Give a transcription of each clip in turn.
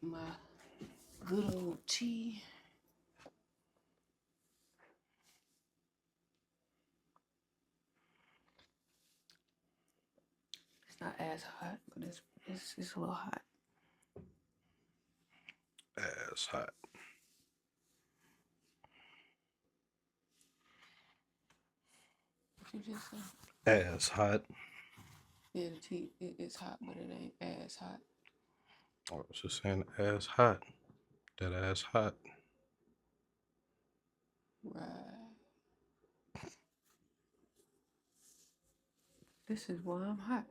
my good old tea. It's not as hot, but it's a little hot. As hot. What you just said? As hot. Yeah, the tea it's hot, but it ain't as hot. I was just saying as hot. That ass hot. Right. This is why I'm hot.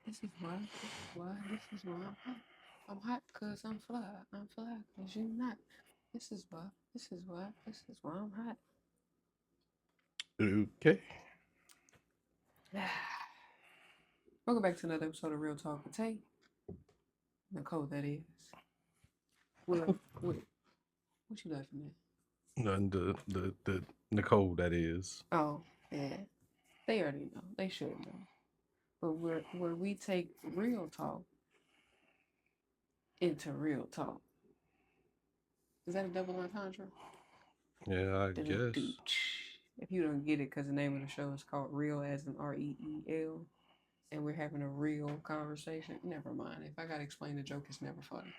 This is why. This is why. This is why I'm hot. I'm hot because I'm fly. I'm fly because you not. This is why. This is why. This is why I'm hot. Okay. Welcome back to another episode of Real Talk with Tay Nicole. That is. What you laughing The Nicole that is. at? Oh, yeah. They already know. They should know. But where we take real talk into real talk. Is that a double entendre? Yeah, I guess. If you don't get it, because the name of the show is called Real, as in REEL, and we're having a real conversation. Never mind. If I gotta explain the joke, it's never funny.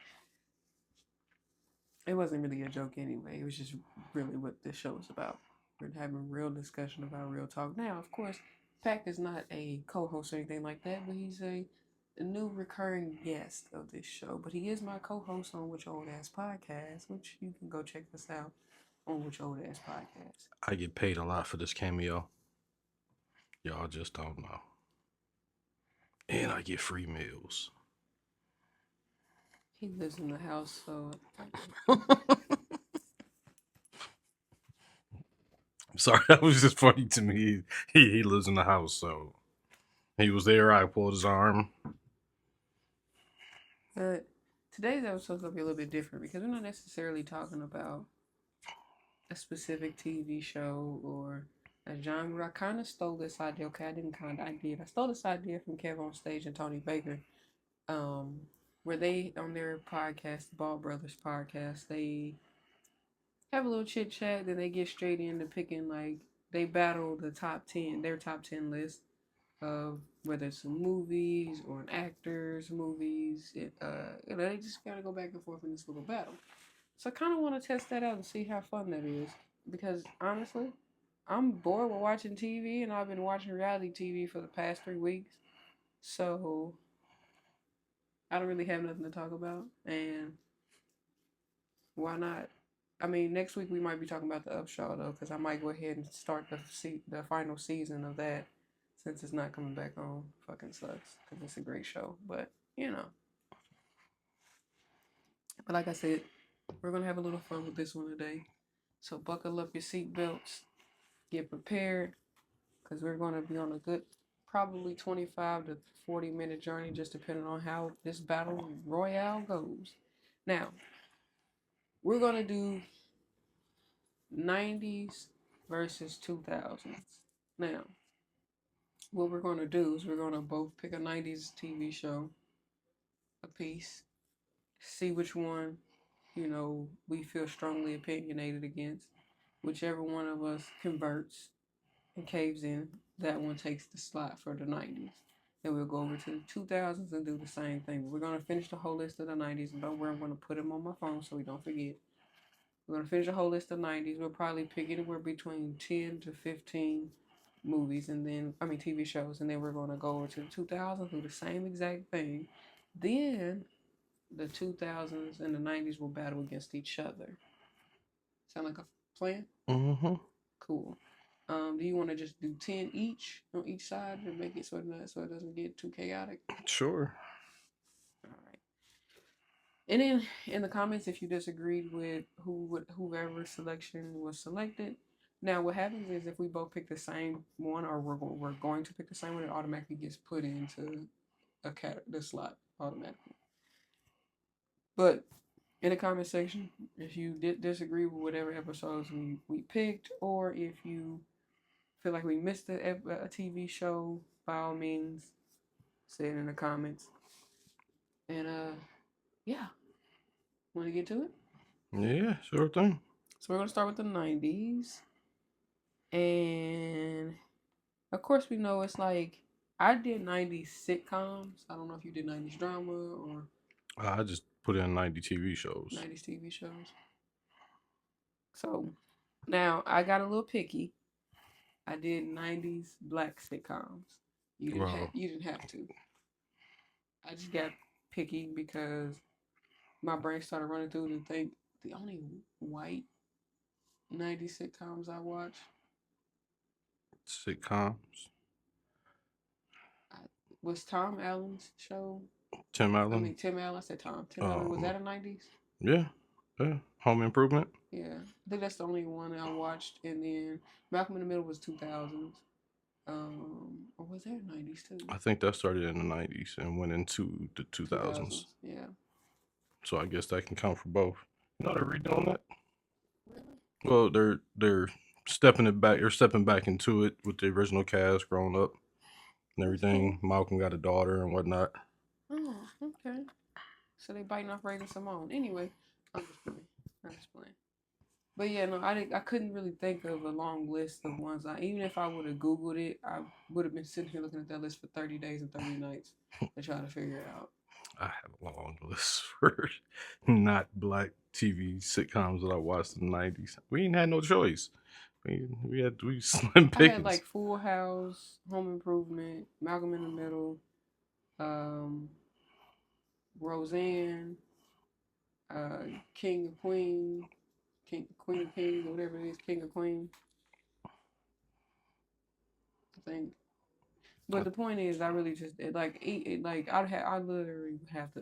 It wasn't really a joke anyway. It was just really what this show is about. We're having real discussion about real talk. Now, of course, Pac is not a co-host or anything like that, but he's a new recurring guest of this show. But he is my co-host on WitChaOlAsxPodcast, which you can go check us out on WitChaOlAsxPodcast. I get paid a lot for this cameo. Y'all just don't know. And I get free meals. He lives in the house, so I'm sorry, that was just funny to me. He lives in the house, so he was there. I pulled his arm. but today's episode is gonna be a little bit different because we're not necessarily talking about a specific TV show or a genre. I kind of stole this idea. Okay, I didn't kind of. I did. I stole this idea from Kev on Stage and Tony Baker, um, where they on their podcast, the Ball Brothers podcast, they have a little chit chat. Then they get straight into picking like they battle the top 10, their top 10 list of whether it's some movies or an actor's movies. They just gotta go back and forth in this little battle. So I kind of want to test that out and see how fun that is. Because honestly, I'm bored with watching TV, and I've been watching reality TV for the past 3 weeks. So I don't really have nothing to talk about, and why not? I mean, next week we might be talking about the Upshaw though, because I might go ahead and start the final season of that since it's not coming back on. Fucking sucks because it's a great show, but you know. But like I said, we're gonna have a little fun with this one today. So buckle up your seatbelts, get prepared, because we're gonna be on a good, probably 25 to 40-minute journey, just depending on how this battle royale goes. Now, we're gonna do 90s versus 2000s. Now, what we're gonna do is we're gonna both pick a 90s TV show a piece, see which one, we feel strongly opinionated against. Whichever one of us converts and caves in, that one takes the slot for the 90s. Then we'll go over to the 2000s and do the same thing. But we're going to finish the whole list of the 90s. And don't worry, I'm going to put them on my phone so we don't forget. We're going to finish the whole list of 90s. We'll probably pick anywhere between 10 to 15 movies and then, TV shows. And then we're going to go over to the 2000s, do the same exact thing. Then the 2000s and the 90s will battle against each other. Sound like a plan? Mm-hmm. Cool. Do you want to just do 10 each on each side to make it so it doesn't get too chaotic? Sure. All right. And then in the comments, if you disagreed with whoever selection was selected, now what happens is if we both pick the same one, or we're going to pick the same one, it automatically gets put into the slot automatically. But in the comment section, if you did disagree with whatever episodes we picked, or if you feel like we missed a TV show, by all means, say it in the comments. And yeah, Want to get to it? Yeah, sure thing. So we're gonna start with the 90s, and of course we know it's like I did 90s sitcoms. I don't know if you did 90s drama or I just put in 90 TV shows. 90s TV shows. So now I got a little picky. I did 90s black sitcoms. Well, You didn't have to. I just got picky because my brain started running through to think the only white 90s sitcoms I watched sitcoms. was Tom Allen's show. Tim I Allen. mean Tim Allen. I said Tom. Tim Allen, was that a 90s? Yeah, yeah. Home Improvement. Yeah, I think that's the only one I watched. And then Malcolm in the Middle was 2000s. Or was there 90s too? I think that started in the 90s and went into the 2000s. Yeah. So I guess that can count for both. You know they're redoing that. Really? Well, they're stepping it back. They're stepping back into it with the original cast growing up and everything. Cool. Malcolm got a daughter and whatnot. Oh, okay. So they biting off Raven Simone. Anyway, I'm just playing. I'm just playing. But yeah, no, I couldn't really think of a long list of ones. Even if I would have Googled it, I would have been sitting here looking at that list for 30 days and 30 nights to try to figure it out. I have a long list for not black TV sitcoms that I watched in the 90s. We ain't had no choice. We slim I pickings. had like Full House, Home Improvement, Malcolm in the Middle, Roseanne, King of Queen, Queen of Kings, or whatever it is, King of Queen. I think. But the point is, I really just I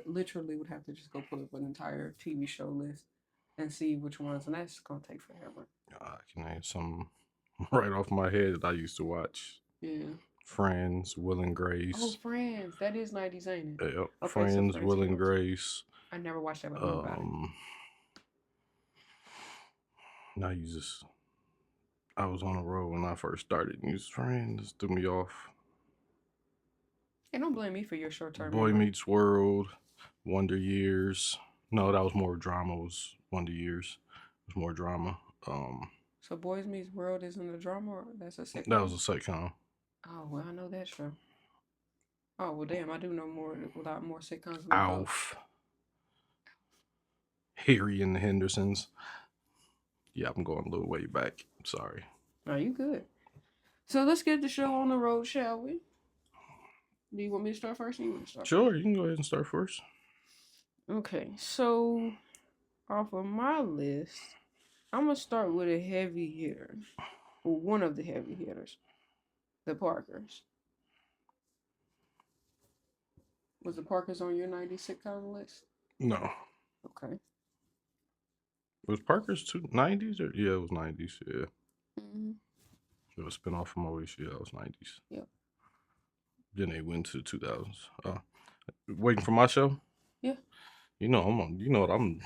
literally would have to just go pull up an entire TV show list and see which ones, and that's gonna take forever. I can name some right off my head that I used to watch. Yeah. Friends, Will and Grace. Oh, Friends, that is 90s, ain't it? Yep. Okay, Friends, so Will and counts. Grace. I never watched that, but I know about it. Now you just, I was on the road when I first started. And these Friends threw me off. Hey, don't blame me for your short-term Boy memory. Meets World, Wonder Years. No, that was more drama. Was Wonder Years? It was more drama. So Boys Meets World isn't a drama, or that's a sitcom? That was a sitcom. Oh well, I know that show. Oh well, damn, I do know a lot more sitcoms than Alf. Harry and the Hendersons. Yeah, I'm going a little way back. Sorry. Are you good? So let's get the show on the road, shall we? Do you want me to start first, or you want to start? Sure, you can go ahead and start first. Okay, so off of my list, I'm gonna start with a heavy hitter, or one of the heavy hitters, the Parkers. Was the Parkers on your 90s sitcom list? No. Okay. Was Parker's 90s or yeah, it was 90s. Yeah. Mm-hmm. It was a spinoff from always. Yeah, it was 90s. Yep. Then they went to the 2000s. Waiting for my show. Yeah. You know I'm on. You know what I'm.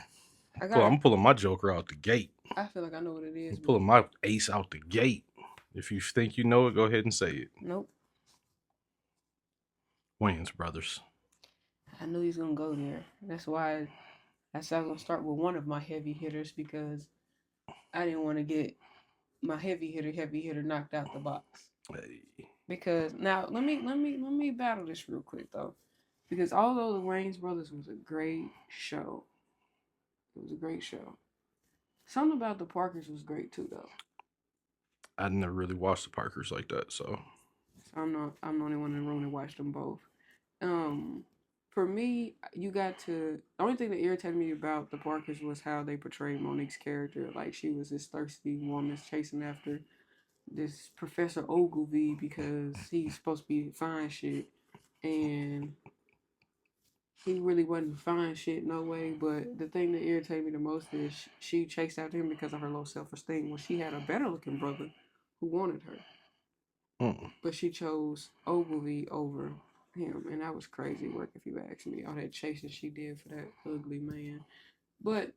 I'm pulling my Joker out the gate. I feel like I know what it is. I'm pulling my ace out the gate. If you think you know it, go ahead and say it. Nope. Wayans Brothers. I knew he was gonna go there. That's why I said I was gonna start with one of my heavy hitters because I didn't want to get my heavy hitter knocked out the box. Hey. Because now let me battle this real quick though. Because although the Wayans Brothers was a great show, it was a great show. Something about the Parkers was great too though. I never really watched the Parkers like that, so I'm the only one in the room that watched them both. For me, the only thing that irritated me about the Parkers was how they portrayed Monique's character. Like she was this thirsty woman chasing after this Professor Ogilvy because he's supposed to be fine shit, and he really wasn't fine shit no way. But the thing that irritated me the most is she chased after him because of her low self-esteem. When she had a better looking brother who wanted her, but she chose Ogilvy over him, and that was crazy work if you ask me. All that chasing she did for that ugly man. But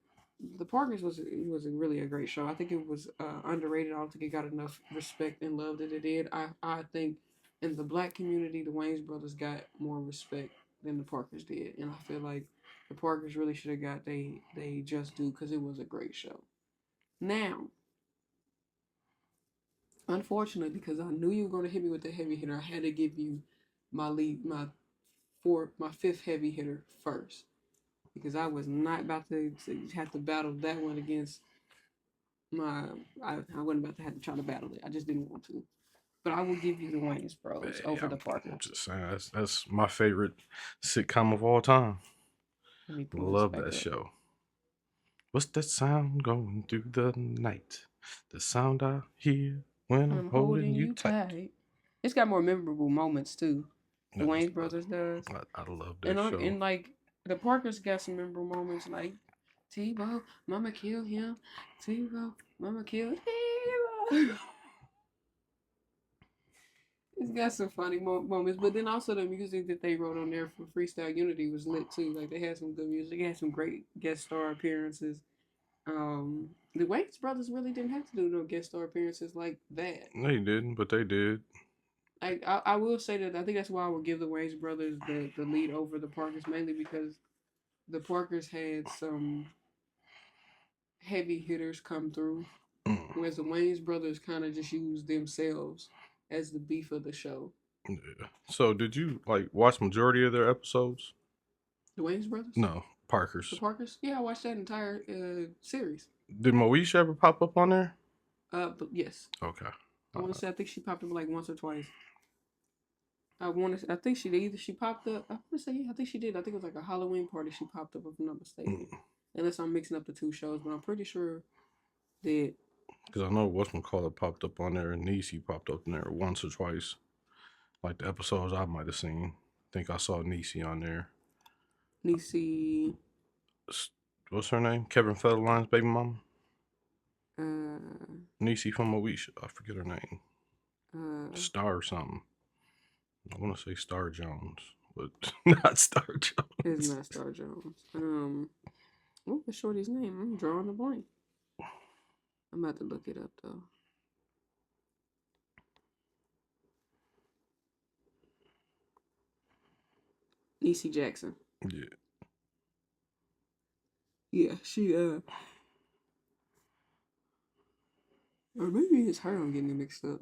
the Parkers was really a great show. I think it was underrated. I don't think it got enough respect and love that it did. I think in the black community, the Wayans brothers got more respect than the Parkers did, and I feel like the Parkers really should have got they just do because it was a great show. Now, unfortunately, because I knew you were going to hit me with the heavy hitter, I had to give you my fifth heavy hitter first because I was not about to have to battle that one against my. I wasn't about to have to try to battle it. I just didn't want to. But I will give you the Wayans Bros Hey, over the I'm Parkers. just saying that's my favorite sitcom of all time. Let me pull this Love back that up. show. What's that sound going through the night? The sound I hear when I'm I'm holding holding you you tight. tight. It's got more memorable moments too. The That is Wayans Brothers does, I love that show. and like the Parkers got some memorable moments like Tebow, Mama kill him. Tebow, Mama kill Tebow. It's got some funny moments, but then also the music that they wrote on there for Freestyle Unity was lit too. Like they had some good music, they had some great guest star appearances. The Wayans brothers really didn't have to do no guest star appearances like that. They didn't, but they did. I will say that I think that's why I would give the Wayans brothers the lead over the Parkers, mainly because the Parkers had some heavy hitters come through, whereas the Wayans brothers kind of just used themselves as the beef of the show. Yeah. So did you like watch majority of their episodes? The Wayans brothers, No, the Parker's. Parkers, yeah, I watched that entire series. Did Moesha ever pop up on there? But yes, Okay. I want to say I think she popped up like once or twice. I think she popped up. I want to say yeah, I think she did. I think it was like a Halloween party. She popped up if I'm not mistaken. Unless I'm mixing up the two shows, but I'm pretty sure that Because I know whatchamacallit popped up on there and Niecy popped up in there once or twice. Like the episodes I might have seen. I think I saw Niecy on there. Niecy, What's her name? Kevin Federline's baby mama? uh, Niecy from Moesha. I forget her name. uh, Star or something. I want to say Star Jones, but not Star Jones. it's not Star Jones. What was Shorty's name? I'm drawing a blank. I'm about to look it up though. Niecy Jackson. Yeah. Yeah, she or maybe it's her. I'm getting it mixed up.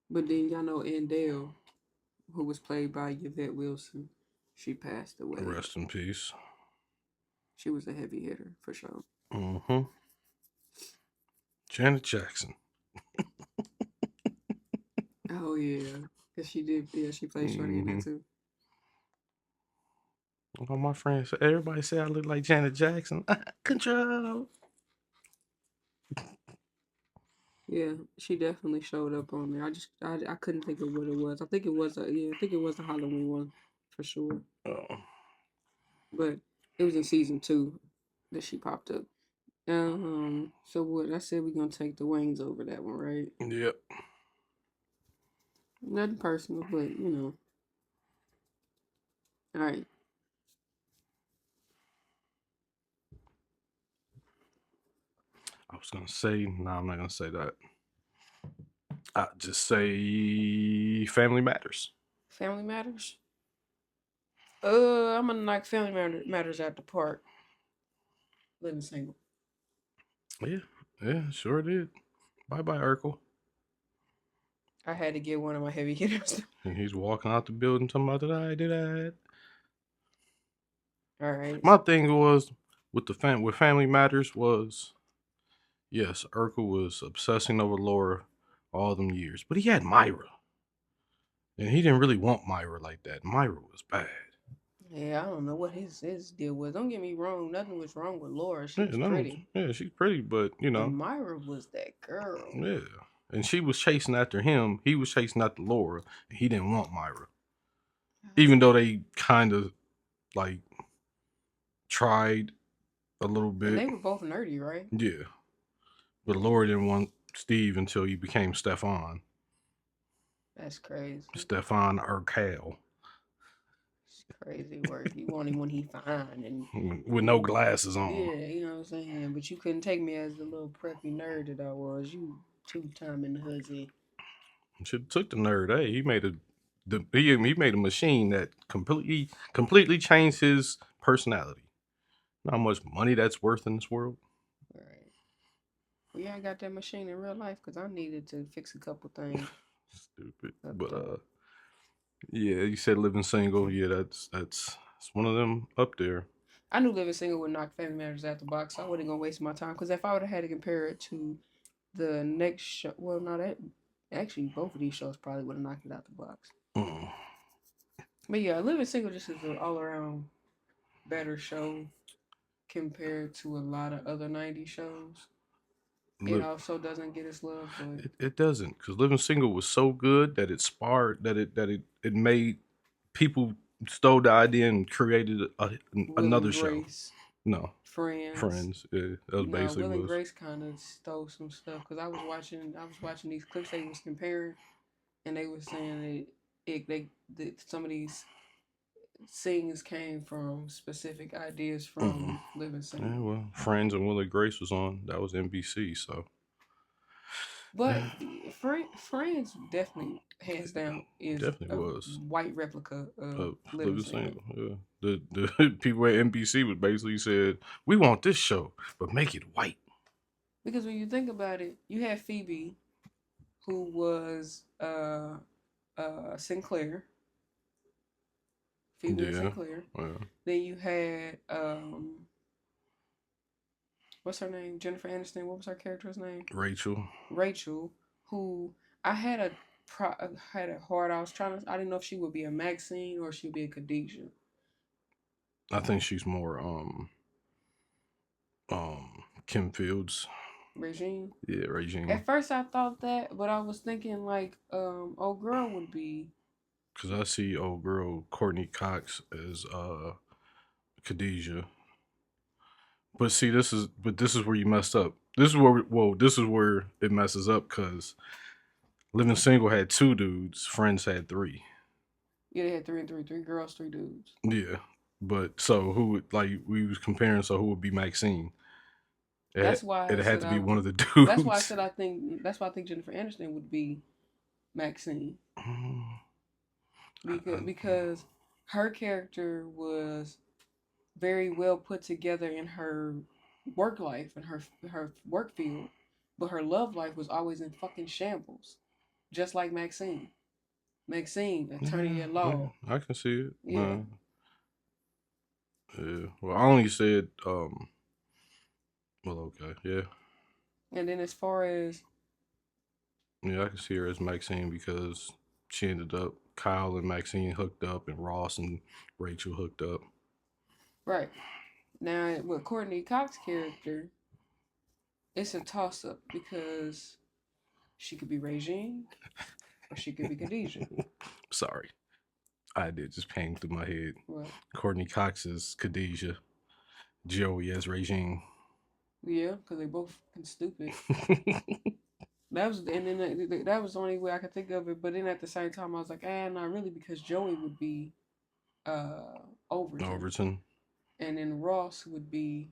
But then y'all know Andale, who was played by Yvette Wilson, she passed away. Rest in peace. She was a heavy hitter for sure. Mm-hmm. Janet Jackson. Oh yeah, cause she did. Yeah, she played Shorty in that too. All my friends, everybody say I look like Janet Jackson. Control. Yeah, she definitely showed up on there. I couldn't think of what it was. I think it was a Halloween one for sure. Oh. But it was in season 2 that she popped up. So what I said we're gonna take the Waynes over that one, right? Yep. Nothing personal, but you know. All right. I was gonna say, no, I'm not gonna say that. I just say Family Matters. Family Matters. I'm gonna knock Matters at the park. Living single. Yeah, sure did. Bye bye, Urkel. I had to get one of my heavy hitters. And he's walking out the building talking about did I. All right. My thing was with Family Matters was, yes, Urkel was obsessing over Laura all them years, but he had Myra. And he didn't really want Myra like that. Myra was bad. Yeah, I don't know what his deal was. Don't get me wrong, nothing was wrong with Laura. She was pretty. Yeah, she's pretty, but you But know. Myra was that girl. Yeah. And she was chasing after him. He was chasing after Laura. And he didn't want Myra. Even though they kind of like tried a little bit. And they were both nerdy, right? Yeah. But Laura didn't want Steve until he became Stefan. That's crazy. Stefan Urkel. It's crazy work. You want him when he fine and with no glasses on. Yeah, you know what I'm saying? But you couldn't take me as the little preppy nerd that I was. You two-time in the huzzy. Should have took the nerd. Hey, he made a he made a machine that completely changed his personality. Not how much money that's worth in this world. Right. Well, yeah, I got that machine in real life because I needed to fix a couple things Stupid. up But there. yeah, you said living single. Yeah, that's one of them up there. I knew Living Single would knock Family Matters out the box, so I wasn't gonna waste my time. Because if I would have had to compare it to the next show, well, no, that actually both of these shows probably would have knocked it out the box. Mm. But yeah, Living Single just is an all around better show compared to a lot of other '90s shows. It Look, also doesn't get its love, but it doesn't, because living single was so good that it sparked it made people stole the idea and created Will and another show. Grace, No, Friends. Friends. Yeah, that was No, basically Will and was. Grace kind of stole some stuff because I was watching these clips they was comparing, and they were saying that some of these scenes came from specific ideas Mm. from Living Yeah, Single. well, Friends and Will and Grace was on. That was NBC. So But yeah, Friends definitely, hands down, is definitely a was. white replica of Living Living Single. single. Yeah, the people at NBC would basically said, "We want this show, but make it white." Because when you think about it, you had Phoebe, who was Sinclair, Phoebe and Yeah, Sinclair. yeah. Then you had what's her name? Jennifer Aniston. What was her character's name? Rachel. Rachel, who I had had a hard. I didn't know if she would be a Maxine or she'd be a Khadijah. I think she's more Kim Fields. Regine. Yeah, Regine. At first I thought that, but I was thinking like old girl would be. Cause I see old girl Courtney Cox as Khadijah. But see, this is where you messed up. This is where it messes up because Living Single had two dudes, Friends had three. Yeah, they had three and three, three girls, three dudes. Yeah, but so who would like we was comparing? So who would be Maxine? That's why It I had said to be I. one of the That's why I dudes. said I think. That's why I think Jennifer Aniston would be Maxine because her character was very well put together in her work life and her work field, but her love life was always in fucking shambles, just like Maxine. Maxine, attorney Yeah, at yeah, law. I can see it. Yeah, Yeah. Well, I only said well, okay, yeah, and then as far as yeah, I can see her as Maxine because she ended up Kyle and Maxine hooked up, and Ross and Rachel hooked up. right now with Courtney Cox's character, it's a toss up because she could be Regine or she could be Khadijah. Sorry, I did just ping through my head. What? Courtney Cox is Khadijah, Joey as Regine. Yeah, because they both fucking stupid. That was and then that was the only way I could think of it. But then at the same time, I was like, not really, because Joey would be Overton, Overton. and then Ross would be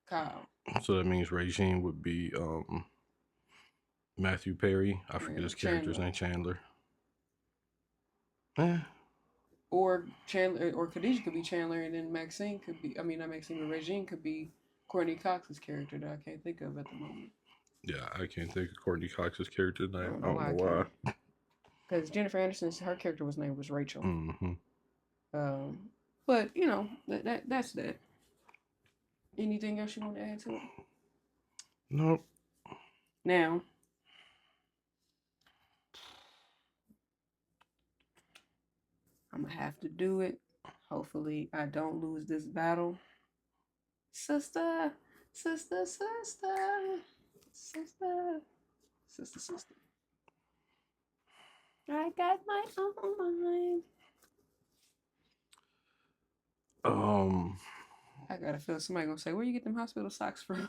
Kyle. So that means Regine would be Matthew Perry. I forget Yeah, his character's Chandler, name. Chandler. Eh. or Chandler, or Khadijah could be Chandler, and then Maxine could be. I mean, not Maxine, but Regine could be Courtney Cox's character that I can't think of at the moment. Yeah, I can't think of Courtney Cox's character's I name. don't I know don't why know I why. can't. Because Jennifer Aniston's her character name was Rachel. Mm-hmm. Um, but that's that. Anything else you want to add to it? Nope. Now, I'm gonna have to do it. Hopefully, I don't lose this battle. Sister, sister, sister, sister, sister, sister. I got my own mind. Um, I gotta feel somebody gonna say, "Where you get them hospital socks from?"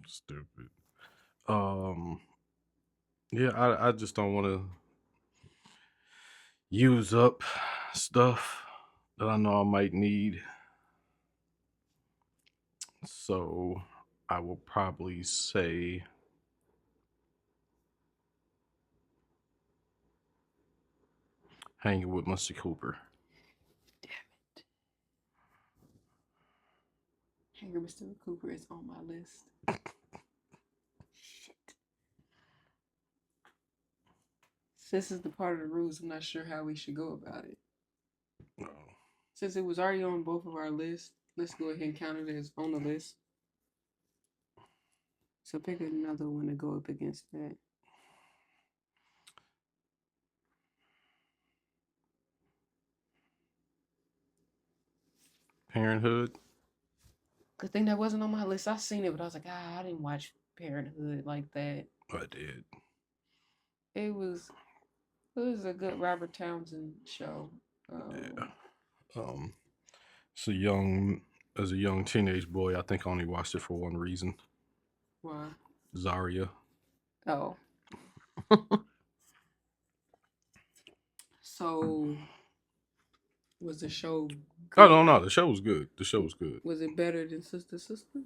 Stupid. Um, yeah, I just don't want to use up stuff that I know I might need. So I will probably say Hanging with Mr. Cooper. Damn it. Hanging with Mr. Cooper is on my list. Shit. Since it's the part of the rules, I'm not sure how we should go about it. Oh. Since it was already on both of our lists, let's go ahead and count it as on the list. So pick another one to go up against that. Parenthood. Good thing that wasn't on my list. I seen it, but I was like, I didn't watch Parenthood like that. I did. It was a good Robert Townsend show. As a young teenage boy, I think I only watched it for one reason. Why? Zarya. Oh. So was the show good? Oh no, the show was good. Was it better than Sister Sister?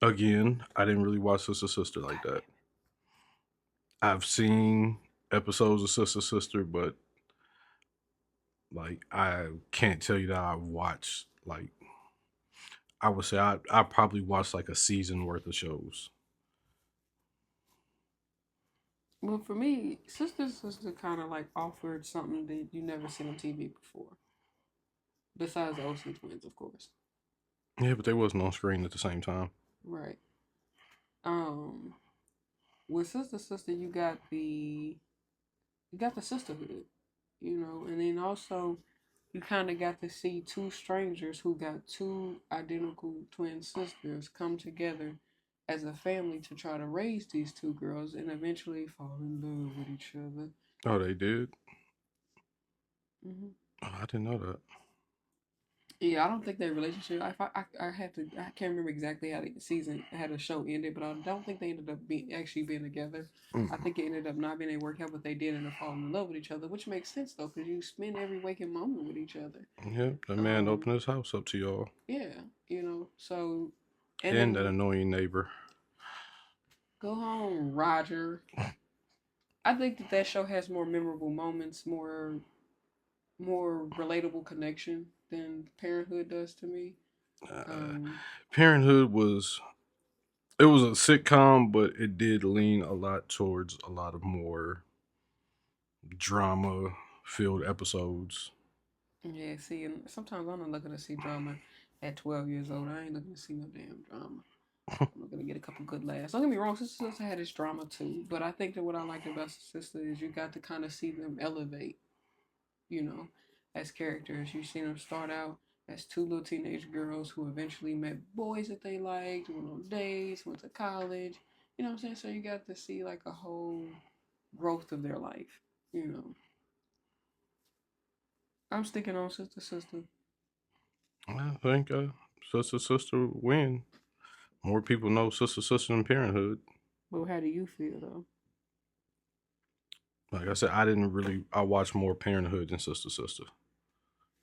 Again, I didn't really watch Sister Sister like that. I've seen episodes of Sister Sister, but like I can't tell you that I watched like I would say I probably watched like a season worth of shows. Well, for me, Sister Sister kind of like offered something that you never seen on TV before. Besides the Olsen twins, of course. Yeah, but they wasn't on screen at the same time. Right. With Sister Sister, you got the sisterhood, and then also you kind of got to see two strangers who got two identical twin sisters come together as a family to try to raise these two girls and eventually fall in love with each other. Oh, they did? Mm-hmm. Oh, I didn't know that. Yeah, I don't think their relationship. I can't remember exactly how the show ended, but I don't think they ended up being together. I think it ended up not being able to work out, but they did end up falling in love with each other, which makes sense though, because you spend every waking moment with each other. Yeah, that man opened his house up to y'all. Yeah, so. And that annoying neighbor. Go home, Roger. I think that show has more memorable moments, more relatable connection than Parenthood does to me. Parenthood was a sitcom, but it did lean a lot towards a lot of more drama filled episodes. Yeah, see, and sometimes I'm not looking to see drama at 12 years old. I ain't looking to see no damn drama. I'm looking to get a couple good laughs. Don't get me wrong, Sister Sister had its drama too, but I think that what I liked about Sister Sister is you got to kind of see them elevate, as characters. You see them start out as two little teenage girls who eventually met boys that they liked, went on dates, went to college. You know what I'm saying? So you got to see like a whole growth of their life, I'm sticking on Sister Sister. I think Sister Sister win. More people know Sister Sister than Parenthood. Well, how do you feel though? Like I said, I watch more Parenthood than Sister Sister.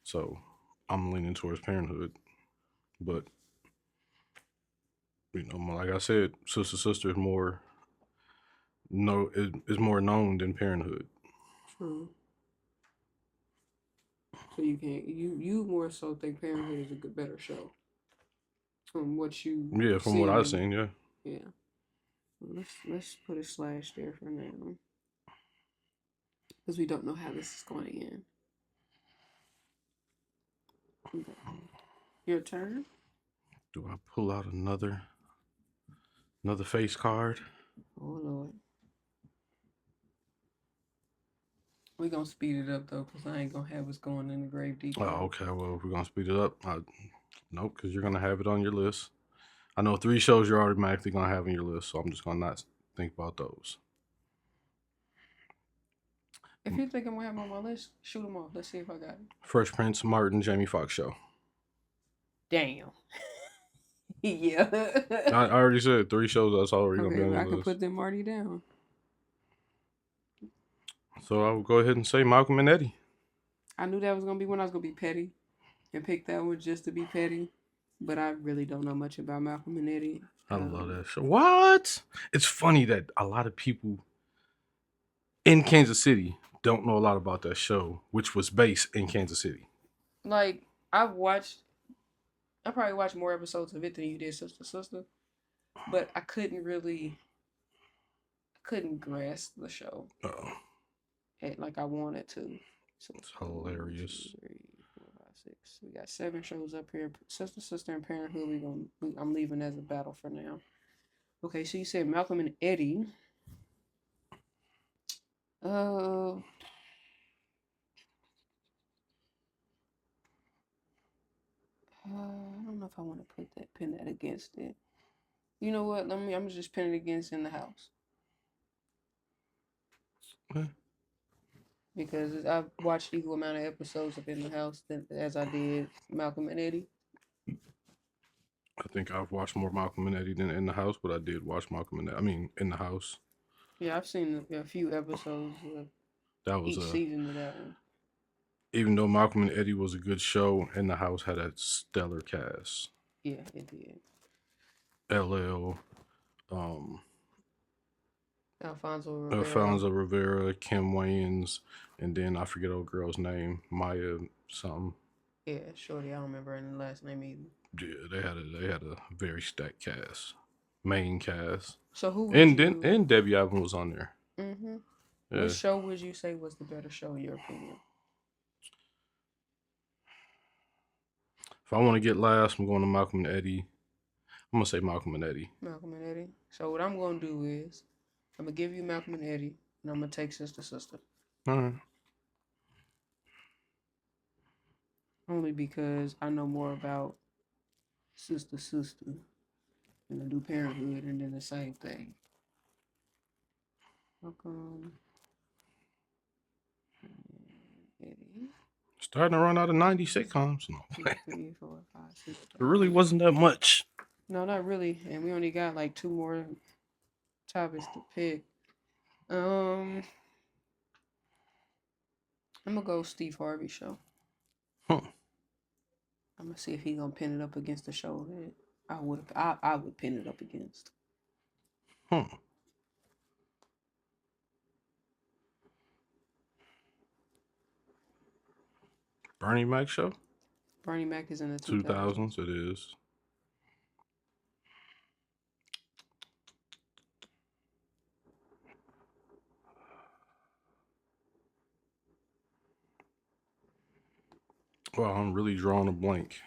So I'm leaning towards Parenthood. But, like I said, Sister Sister is more known than Parenthood. True. So you more so think Parenthood is a better show from what you what I've seen, yeah. Yeah. Well, let's put a slash there for now because we don't know how this is going to end. Okay. Your turn. Do I pull out another face card? Oh Lord. We're gonna speed it up though, because I ain't gonna have us going in the grave deep. Oh, okay. Well, if we're gonna speed it up, nope, because you're gonna have it on your list. I know 3 shows you're automatically gonna have on your list, so I'm just gonna not think about those. If you think I'm gonna have them on my list, shoot them off. Let's see if I got it. Fresh Prince, Martin, Jamie Foxx show. Damn. Yeah. I already said 3 shows that's already gonna be on your I list. can put them already down. So I will go ahead and say Malcolm and Eddie. I knew that was gonna be when I was gonna be petty, and pick that one just to be petty. But I really don't know much about Malcolm and Eddie. I love that show. What? It's funny that a lot of people in Kansas City don't know a lot about that show, which was based in Kansas City. Like I probably watched more episodes of it than you did, Sister. But I couldn't grasp the show Oh, like I wanted to. So it's one, two, hilarious. three, 4, 5, 6. We got 7 shows up here. Sister, and Parenthood. I'm leaving as a battle for now. Okay, so you said Malcolm and Eddie. Uh, I don't know if I want to pin that against it. You know what? I'm just pin it against In the House Eh, because I've watched equal amount of episodes of In the House as I did Malcolm and Eddie. I think I've watched more Malcolm and Eddie than In the House, but I did watch Malcolm and Eddie. I mean, In the House. Yeah, I've seen a few episodes of That was each season of that one. even though Malcolm and Eddie was a good show, In the House had a stellar cast. Yeah, it did. LL, um, Alfonso Rivera. Alfonso Rivera, Kim Wayans, and then I forget old girl's name, Maya something. Yeah, Shorty. I don't remember her last name either. Yeah, they had a very stacked cast, main cast, So who would and you? then Debbie Allen was on there. Mm-hmm. Yeah. Which show would you say was the better show in your opinion? If I want to get last, I'm going to Malcolm and Eddie. I'm gonna say Malcolm and Eddie. Malcolm and Eddie. So what I'm gonna do is I'm gonna give you Malcolm and Eddie, and I'm gonna take Sister. All right. Only because I know more about Sister than I do Parenthood, and then the same thing. Malcolm and Eddie. Starting to run out of 90 sitcoms. No. 2, 3, 4, 5, 6. It really wasn't that much. No, not really. And we only got like 2 more topics to pick. I'm gonna go Steve Harvey show. Huh. I'm gonna see if he's gonna pin it up against the show that I would pin it up against. Huh. Bernie Mac show? Bernie Mac is in the 2000s, it is. Well, I'm really drawing a blank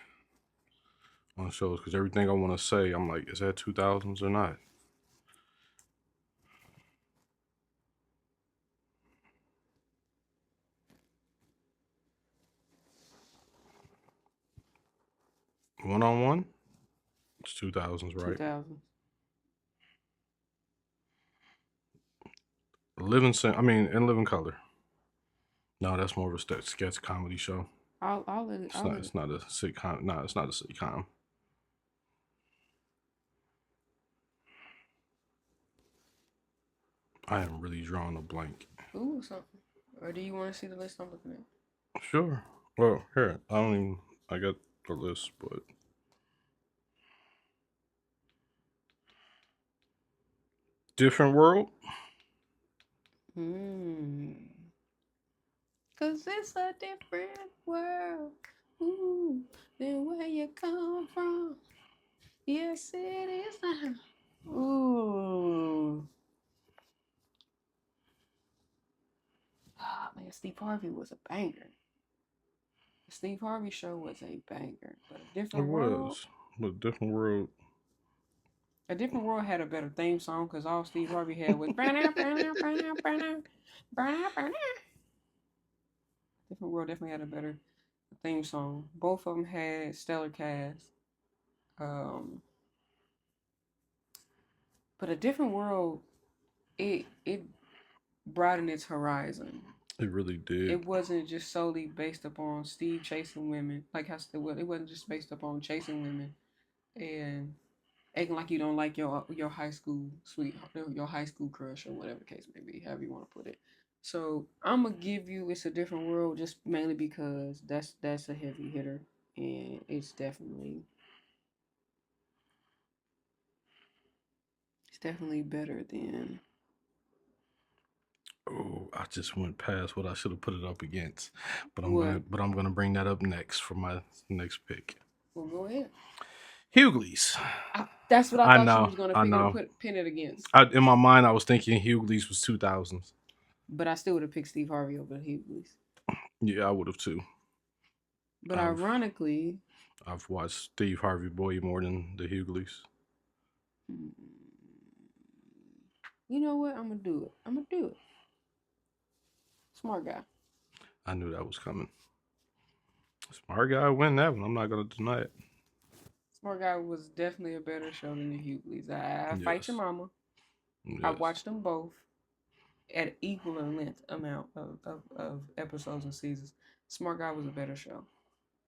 on shows because everything I want to say, I'm like, is that 2000s or not? One on One? It's 2000s, right? 2000. In Living Color. No, that's more of a sketch comedy show. It's not a sitcom. No, it's not a sitcom. I am really drawing a blank. Ooh, something. Or do you want to see the list I'm looking at? Sure. Well, here, I got the list, but. Different World? Cause it's a different world. Ooh, than where you come from. Yes, it is now. Ooh. Ah, man, Steve Harvey was a banger. The Steve Harvey show was a banger. But a different world. But Different World. A Different World had a better theme song because all Steve Harvey had was Different World definitely had a better theme song. Both of them had stellar cast. But A Different World, it broadened its horizon. It really did. It wasn't just solely based upon Steve chasing women, like how it wasn't just based upon chasing women and acting like you don't like your high school sweetheart, your high school crush, or whatever the case may be, however you want to put it. So I'm gonna give you It's a Different World just mainly because that's a heavy hitter and it's definitely better than. Oh, I just went past what I should have put it up against, but What? I'm gonna bring that up next for my next pick. Well, go ahead. Hughley's. That's what I I thought you know, was gonna I pick and know. pin it against. In my mind, I was thinking Hughley's was 2000s. But I still would have picked Steve Harvey over Hughley's. Yeah, I would have too. But ironically, I've watched Steve Harvey way more than the Hughley's. you know what? I'm gonna do it. Smart guy. I knew that was coming. Smart guy win that one. I'm not gonna deny it. Smart Guy was definitely a better show than the Hughley's. I Fight Your Yes. Mama. Yes. I watched them both at equal length amount of episodes and seasons. Smart Guy was a better show.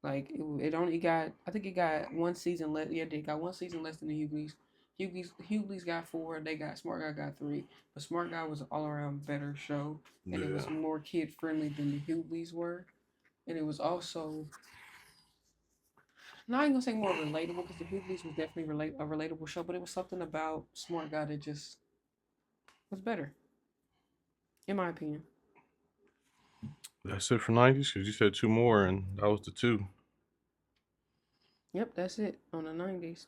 Like it only got, I think it got one season less. Yeah, they got one season less than the Hughley's. Hughley's got 4. They got Smart Guy got 3. But Smart Guy was an all around better show, and it was more kid friendly than the Hughley's were, and it was also, not even gonna say more relatable, because the Hughley's was definitely a relatable show, but it was something about Smart Guy that just was better, in my opinion. That's it for 90s, because you said 2 more, and that was the 2. Yep, that's it on the 90s.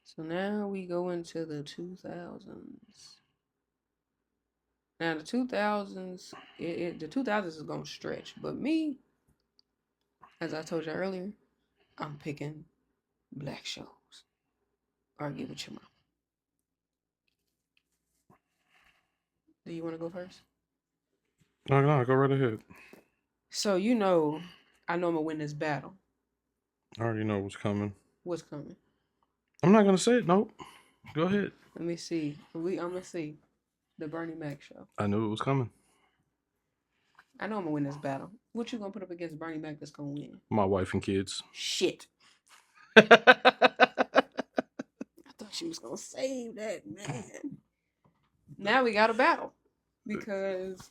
So now we go into the 2000s. Now the 2000s, the 2000s is gonna stretch, but me, as I told you earlier, I'm picking black shows. Argue with your mom. Do you want to go first? No, go right ahead. So I know I'm gonna win this battle. I already know what's coming. What's coming? I'm not gonna say it. Nope. Go ahead. Let me see. I'm gonna see the Bernie Mac show. I knew it was coming. I know I'm gonna win this battle. What you gonna put up against Bernie Mac that's gonna win? My wife and kids. Shit. I thought she was gonna save that, man. Now we got a battle because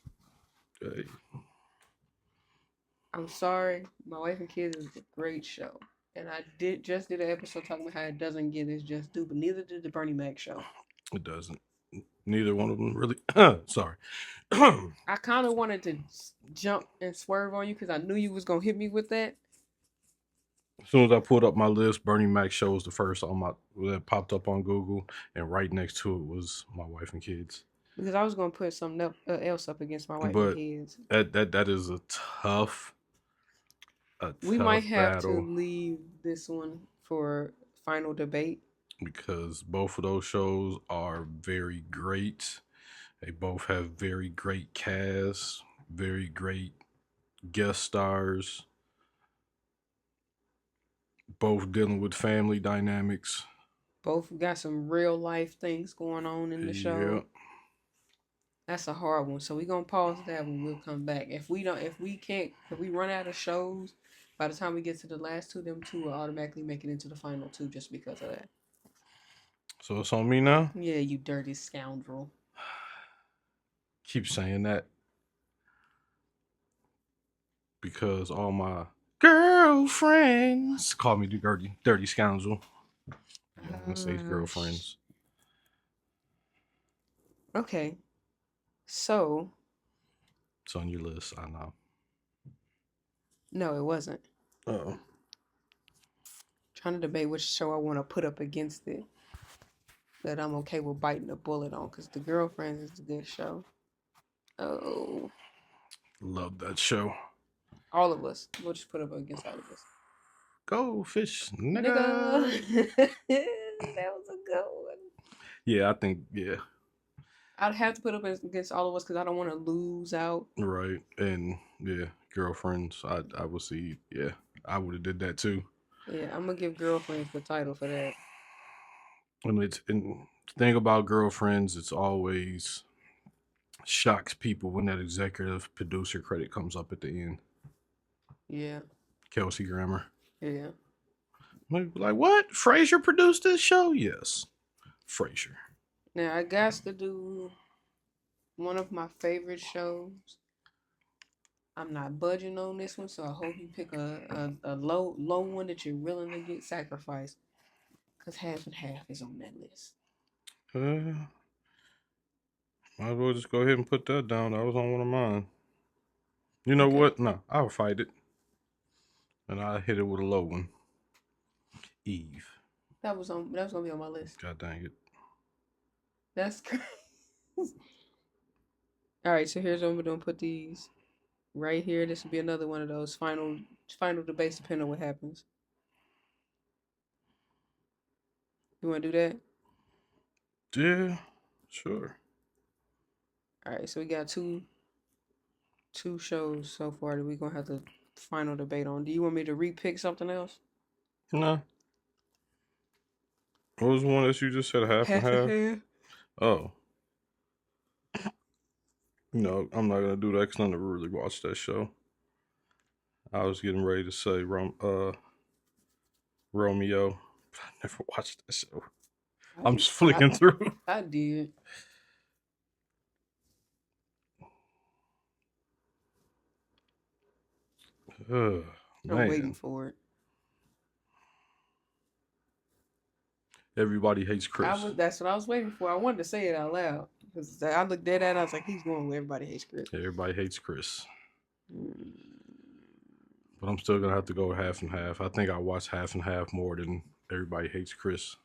I'm sorry, My Wife and Kids is a great show, and I did an episode talking about how it doesn't get its just due, but neither did the Bernie Mac show. It doesn't. Neither one of them really. Sorry. I kind of wanted to jump and swerve on you because I knew you was gonna hit me with that. As soon as I pulled up my list, Bernie Mac show was the first on my that popped up on Google, and right next to it was My Wife and Kids. Because I was gonna put something else up against My Wife and Kids. That is a tough. We might have battle. to leave this one for final debate Because both of those shows are very great. They both have very great casts, very great guest stars. Both dealing with family dynamics. Both got some real life things going on in the show. Yep. That's a hard one. So we're gonna pause that when we'll come back. If we run out of shows, by the time we get to the last 2, them 2 will automatically make it into the final 2 just because of that. So it's on me now? Yeah, you dirty scoundrel. Keep saying that. Because all my girlfriends call me the dirty scoundrel. I'm gonna say girlfriends. Okay. So. It's on your list, I know. No, it wasn't. Uh-oh. Trying to debate which show I want to put up against it that I'm okay with biting a bullet on, because The Girlfriends is a good show. Oh. Love that show. All of us. We'll just put up against all of us. Go fish, nigga. That was a good one. Yeah, I think, yeah. I'd have to put up against all of us because I don't want to lose out. Right. And yeah, Girlfriends. I would see, yeah. I would have did that too. Yeah, I'm gonna give Girlfriends the title for that. And the thing about Girlfriends, it's always shocks people when that executive producer credit comes up at the end. Yeah. Kelsey Grammer. Yeah. Like, what? Frasier produced this show? Yes. Frasier. Now, I got to do one of my favorite shows. I'm not budging on this one, so I hope you pick a low one that you're willing to get sacrificed. Because Half and Half is on that list. Might as well just go ahead and put that down. That was on one of mine. You know Okay. what? No, I'll fight it. And I hit it with a low one. Eve. That was gonna be on my list. God dang it. That's crazy. All right, so here's what we're gonna put these right here. This will be another one of those final debates, depending on what happens. You want to do that? Yeah, sure. All right, so we got two shows so far that we're gonna have the final debate on. Do you want me to repick something else? No. What was the one that you just said, half and Half and half? half. Oh. No, I'm not gonna do that because I never really watched that show. I was getting ready to say Romeo. I never watched that show. I'm just flicking through. I did. Man. I'm waiting for it. Everybody Hates Chris. That's what I was waiting for. I wanted to say it out loud because I looked at it and I was like, he's going with Everybody Hates Chris. Everybody Hates Chris. But I'm still gonna have to go half and half. I think I watched half and half more than Everybody Hates Chris.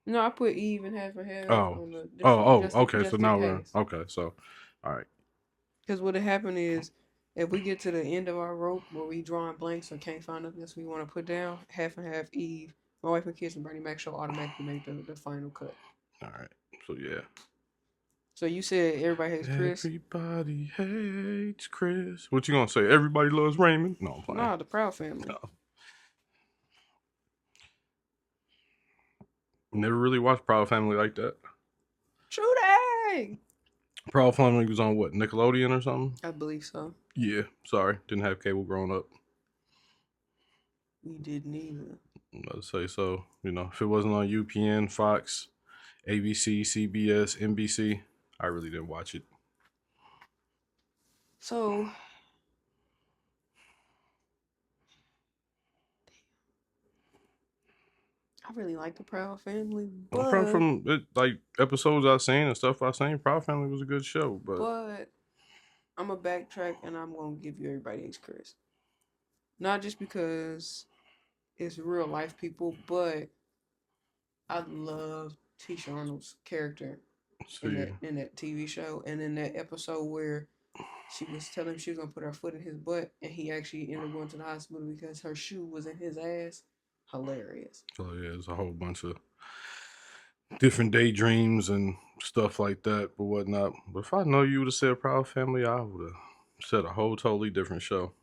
No, I put Eve and half and half. Okay. So now we're okay. So, all right. Because what had happened is, if we get to the end of our rope where we drawing blanks or can't find nothing else we want to put down, half and half Eve, My Wife and Kids, and Bernie Mac show automatically make the final cut. All right. So yeah. So you said Everybody Hates Chris. Everybody hates Chris. What you gonna say? Everybody loves Raymond? No, I'm playing. Nah, the Proud Family. No. Never really watched Proud Family like that. True day. Proud Family was on what, Nickelodeon or something? I believe so. Yeah. Sorry, didn't have cable growing up. We didn't either. I'd say so. You know, if it wasn't on UPN, Fox, ABC, CBS, NBC, I really didn't watch it. So I really like the Proud Family, but From it, like episodes I've seen and stuff I've seen, Proud Family was a good show. But I'm gonna backtrack and I'm gonna give you Everybody Hates Chris. Not just because it's real life people, but I love Tisha Arnold's character in that TV show, and in that episode where she was telling him she was gonna put her foot in his butt, and he actually ended up going to the hospital because her shoe was in his ass. Hilarious. So yeah, there's a whole bunch of different daydreams and stuff like that, but whatnot. But if I know you would have said Proud Family, I would have said a whole totally different show.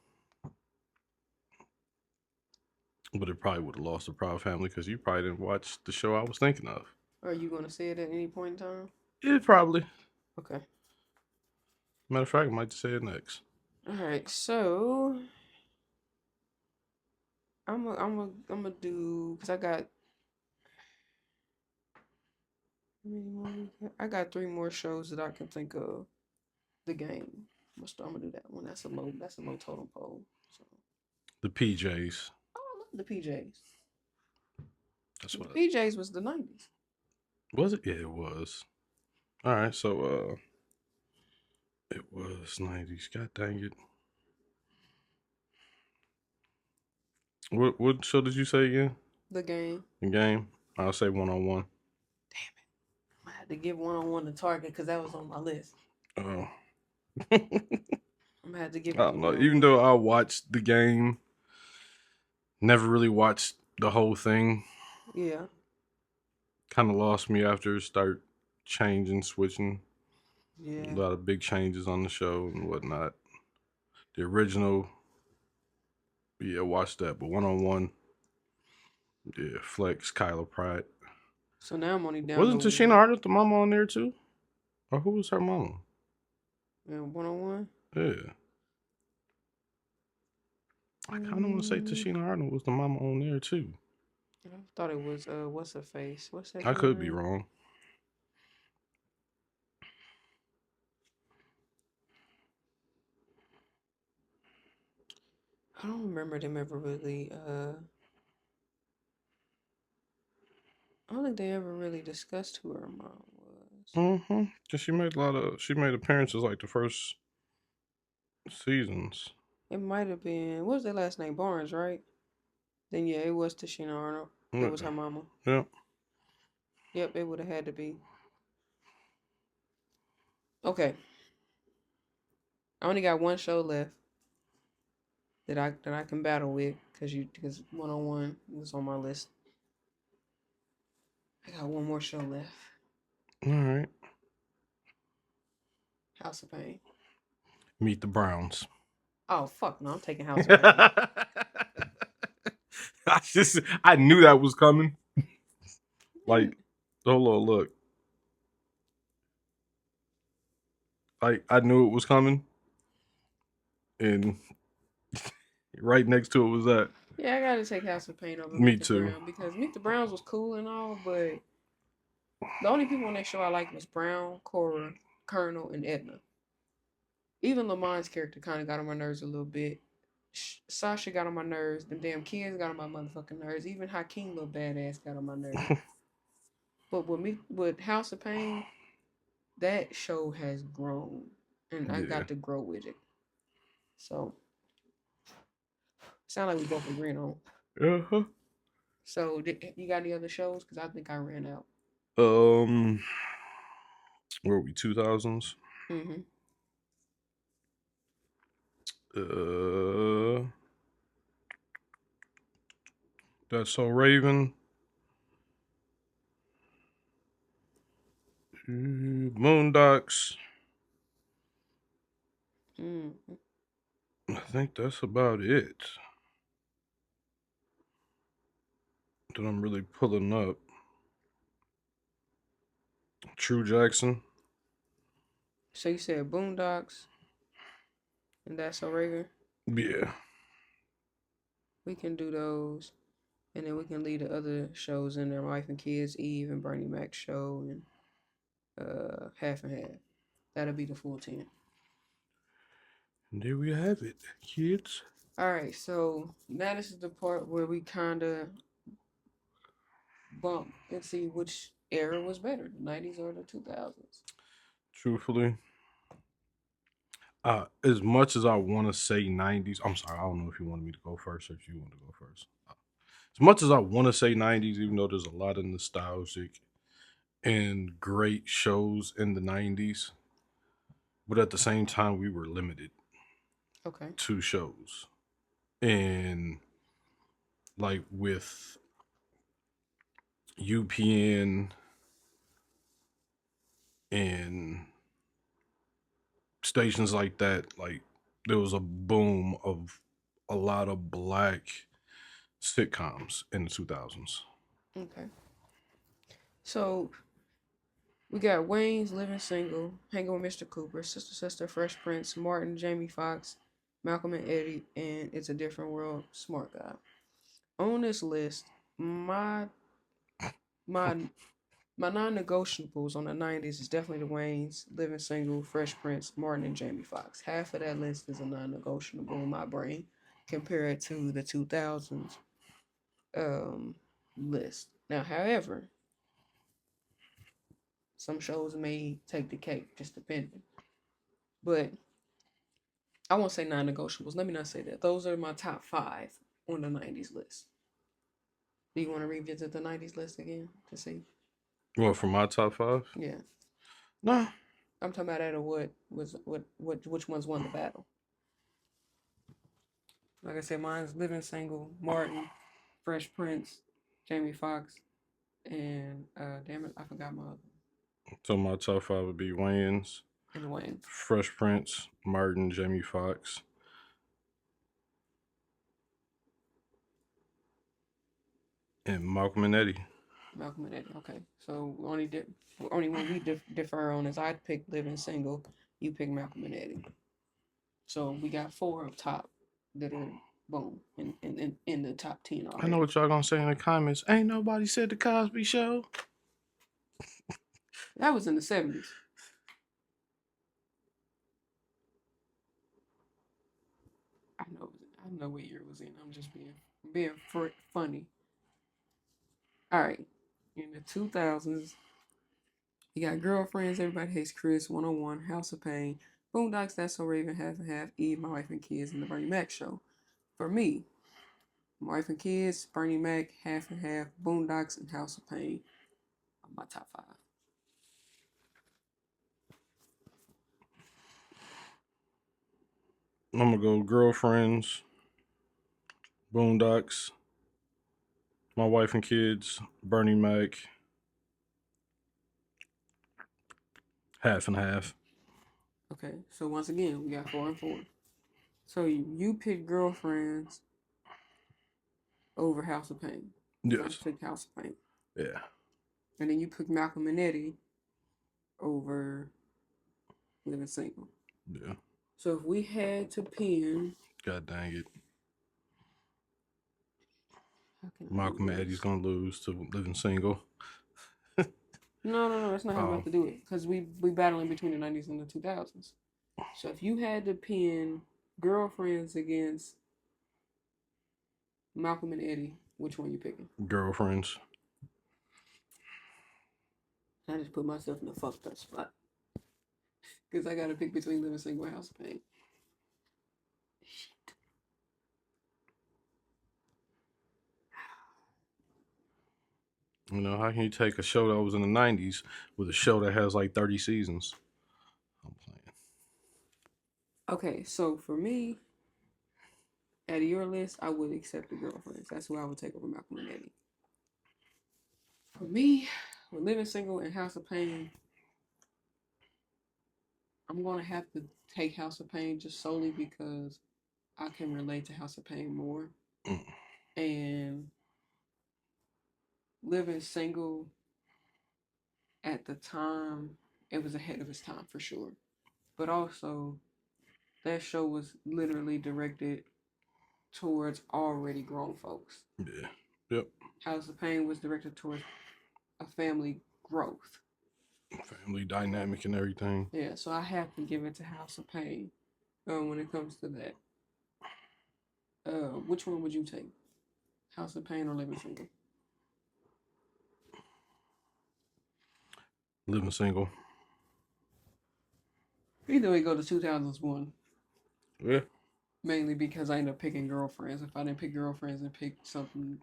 But it probably would have lost the Proud Family because you probably didn't watch the show I was thinking of. Are you gonna say it at any point in time? Yeah, probably. Okay. Matter of fact, I might say it next. All right, so I'm gonna do, because I got three more shows that I can think of. The Game. I'm gonna do that one. That's a low totem pole. So. The PJs. Oh, I love the PJs. That's what the PJs was the 90s. Was it? Yeah, it was. All right, so it was 90s. God dang it. What show did you say again? The Game. The Game. I'll say 101. Damn it! I had to give 101 to Target because that was on my list. Oh. I'm gonna have to give it. I don't know. Even though I watched The Game, never really watched the whole thing. Yeah. Kind of lost me after it started changing, switching. Yeah. A lot of big changes on the show and whatnot. The original, yeah, watched that. But 101, yeah, Flex, Kyla Pratt. So now I'm only down. Wasn't Tashina Hardin the mama on there too? Or who was her mama? Yeah, 101? Yeah. I kind of want to say Tashina Hardin was the mama on there too. I thought it was, what's her face? What's that? I could be wrong. I don't remember them ever really, I don't think they ever really discussed who her mom was. Mm-hmm. Cause she made appearances like the first seasons. It might have been, what was their last name? Barnes, right? Then yeah, it was Tashina Arnold. That Yeah. was her mama. Yeah. Yep, it would have had to be. Okay, I only got one show left that I can battle with because 101 was on my list. I got one more show left. All right. House of Pain. Meet the Browns. Oh fuck no, I'm taking House of Pain. I knew that was coming. Like, hold on, look. Like, I knew it was coming, and right next to it was that. Yeah, I gotta take House of Pain over Me Meet the too. Brown because Meet the Browns was cool and all, but the only people on that show I liked was Brown, Cora, Colonel, and Edna. Even Lamont's character kind of got on my nerves a little bit. Sasha got on my nerves. Them damn kids got on my motherfucking nerves. Even Hakeem, little badass, got on my nerves. But with House of Pain, that show has grown, and I Yeah. got to grow with it. So, sound like we both agreeing on. Uh-huh. So, you got any other shows? Because I think I ran out. Where were we? 2000s. Mm-hmm. Uh, That's So Raven. Moondocks. Mm-hmm. I think that's about it that I'm really pulling up. True Jackson. So you said Boondocks, and That's So Raven. Yeah. We can do those, and then we can leave the other shows in there: Wife and Kids, Eve, and Bernie Mac's show, and Half and Half. That'll be the full 10. And there we have it, kids. All right, so now this is the part where we kind of bump and see which era was better, the 90s or the 2000s. Truthfully, as much as I want to say 90s, I'm sorry, I don't know if you wanted me to go first or if you want to go first. As much as I want to say 90s, even though there's a lot of nostalgic and great shows in the 90s, but at the same time, we were limited Okay. to shows. And like with UPN and stations like that, like there was a boom of a lot of black sitcoms in the 2000s. Okay. So we got Wayne's Living Single, Hanging with Mr. Cooper, Sister Sister, Fresh Prince, Martin, Jamie Foxx, Malcolm and Eddie, and It's a Different World, Smart Guy. On this list, my my non-negotiables on the 90s is definitely the Waynes, Living Single, Fresh Prince, Martin, and Jamie Foxx. Half of that list is a non-negotiable in my brain compared to the 2000s list. Now, however, some shows may take the cake, just depending. But I won't say non-negotiables. Let me not say that. Those are my top 5 on the 90s list. Do you want to revisit the 90s list again to see? Well, for my top five, Yeah. no. I'm talking about out of which ones won the battle. Like I said, mine's Living Single, Martin, Fresh Prince, Jamie Foxx, and damn it, I forgot my other. So my top five would be Wayans, And Wayans. Fresh Prince, Martin, Jamie Foxx, and Malcolm and Eddie. Malcolm and Eddie. Okay, so only one we differ on is I picked Living Single, you pick Malcolm and Eddie. So we got 4 up top that are boom in the top 10 I know already. what y'all gonna say in the comments. Ain't nobody said the Cosby Show. That was in the 70s. I know what year it was in. I'm just being funny. All right, in the 2000s, You got Girlfriends, Everybody Hates Chris, 101, House of Pain, Boondocks, That's So Raven, Half and Half, Eve, My Wife and Kids, and The Bernie Mac Show. For me, My Wife and Kids, Bernie Mac, Half and Half, Boondocks, and House of Pain are my top 5. I'm gonna go Girlfriends, Boondocks, My Wife and Kids, Bernie Mac, Half and Half. Okay, so once again, we got 4 and 4. So you pick Girlfriends over House of Pain. So I Yes. took House of Pain. Yeah. And then you pick Malcolm and Eddie over Living Single. Yeah. So if we had to pin, God dang it. how can I Malcolm do and Eddie's this? gonna lose to Living Single. No, that's not how we have to do it. Because we battling between the 90s and the 2000s. So if you had to pin Girlfriends against Malcolm and Eddie, which one you picking? Girlfriends. I just put myself in a fucked up spot. Because I got to pick between Living Single and House of Pain. Shit. You know, how can you take a show that was in the 90s with a show that has like 30 seasons? I'm playing. Okay, so for me, out of your list, I would accept the Girlfriends. That's who I would take over Malcolm and Eddie. For me, with Living Single and House of Pain, I'm going to have to take House of Pain just solely because I can relate to House of Pain more. Mm. And Living Single at the time, it was ahead of its time for sure. But also, that show was literally directed towards already grown folks. Yeah. Yep. House of Pain was directed towards a family growth. Family dynamic and everything. Yeah, so I have to give it to House of Pain when it comes to that. Which one would you take? House of Pain or Living Single? Living Single. Either way, go to 2001. Yeah. Mainly because I ended up picking Girlfriends. If I didn't pick Girlfriends and pick something,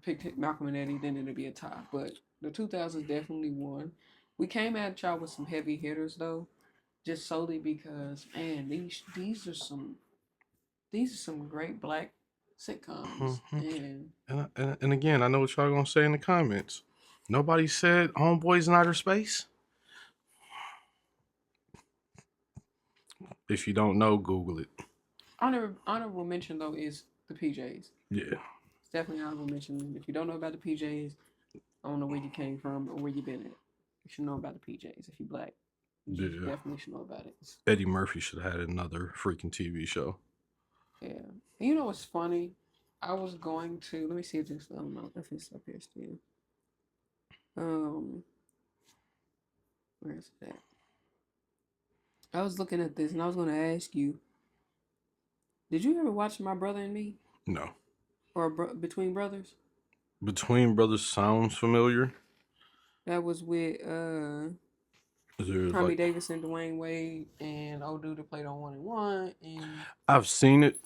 picked Malcolm and Eddie, then it'd be a tie. But the 2000s definitely won. We came at y'all with some heavy hitters though, just solely because man, these are some great black sitcoms, Mm-hmm. and And again, I know what y'all gonna say in the comments. Nobody said Homeboys in Outer Space. If you don't know, Google it. honorable mention though is the PJs. Yeah. It's definitely honorable mention. If you don't know about the PJs, I don't know where you came from or where you been at. You should know about the PJs if you black. You Yeah. definitely should know about it. Eddie Murphy should have had another freaking TV show. Yeah. And you know what's funny? I was going to let me see if this I don't know if it's up here still. Where is it at? I was looking at this and I was gonna ask you, did you ever watch My Brother and Me? No. Or Between Brothers? Between Brothers sounds familiar. That was with There's Tommy like Davis and Dwayne Wade and old dude that played on 1 and 1 and I've seen it.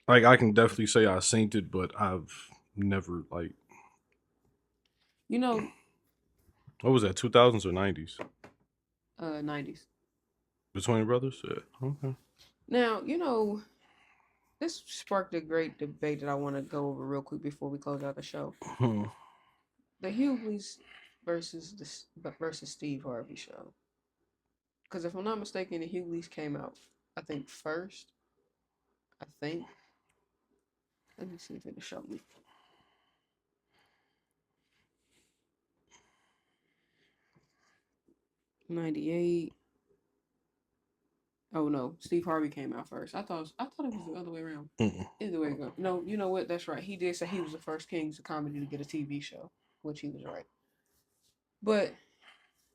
Like I can definitely say I've seen it, but I've never like. you know, What was that? 2000s or 90s? 90s. Between Brothers. Yeah. Okay. Now, this sparked a great debate that I want to go over real quick before we close out the show. The Hughleys versus Steve Harvey show. Because if I'm not mistaken, the Hughleys came out, I think, first. I think. Let me see if it'll show me. '98. Oh no, Steve Harvey came out first. I thought it was the other way around. Either way it goes. No, you know what? That's right. He did say he was the first Kings of Comedy to get a TV show, which he was right. But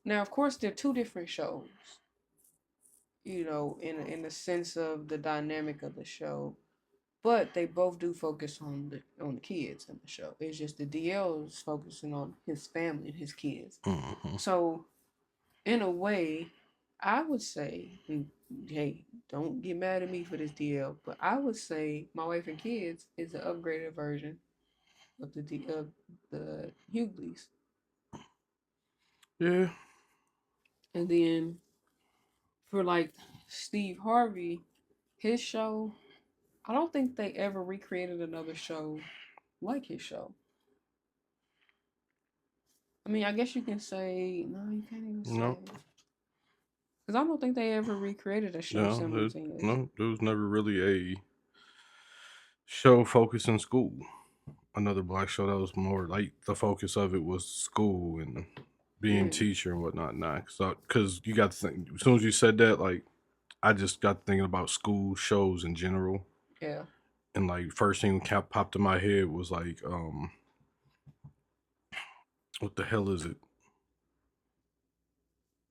now, of course, they're two different shows. In the sense of the dynamic of the show. but they both do focus on the kids in the show. It's just the DL is focusing on his family and his kids. Mm-hmm. So in a way, I would say, and hey, don't get mad at me for this DL, but I would say My Wife and Kids is an upgraded version of the Hughleys. Yeah. And then for like Steve Harvey, his show, I don't think they ever recreated another show like his show. I mean, I guess you can say no, you can't even say No. because I don't think they ever recreated a show No. similar to his. No. There was never really a show focused in school. Another black show that was more like the focus of it was school and being Yeah, teacher and whatnot. Nah, because you got to think. As soon as you said that, like I just got thinking about school shows in general, yeah. and like first thing that popped in my head was like, what the hell is it?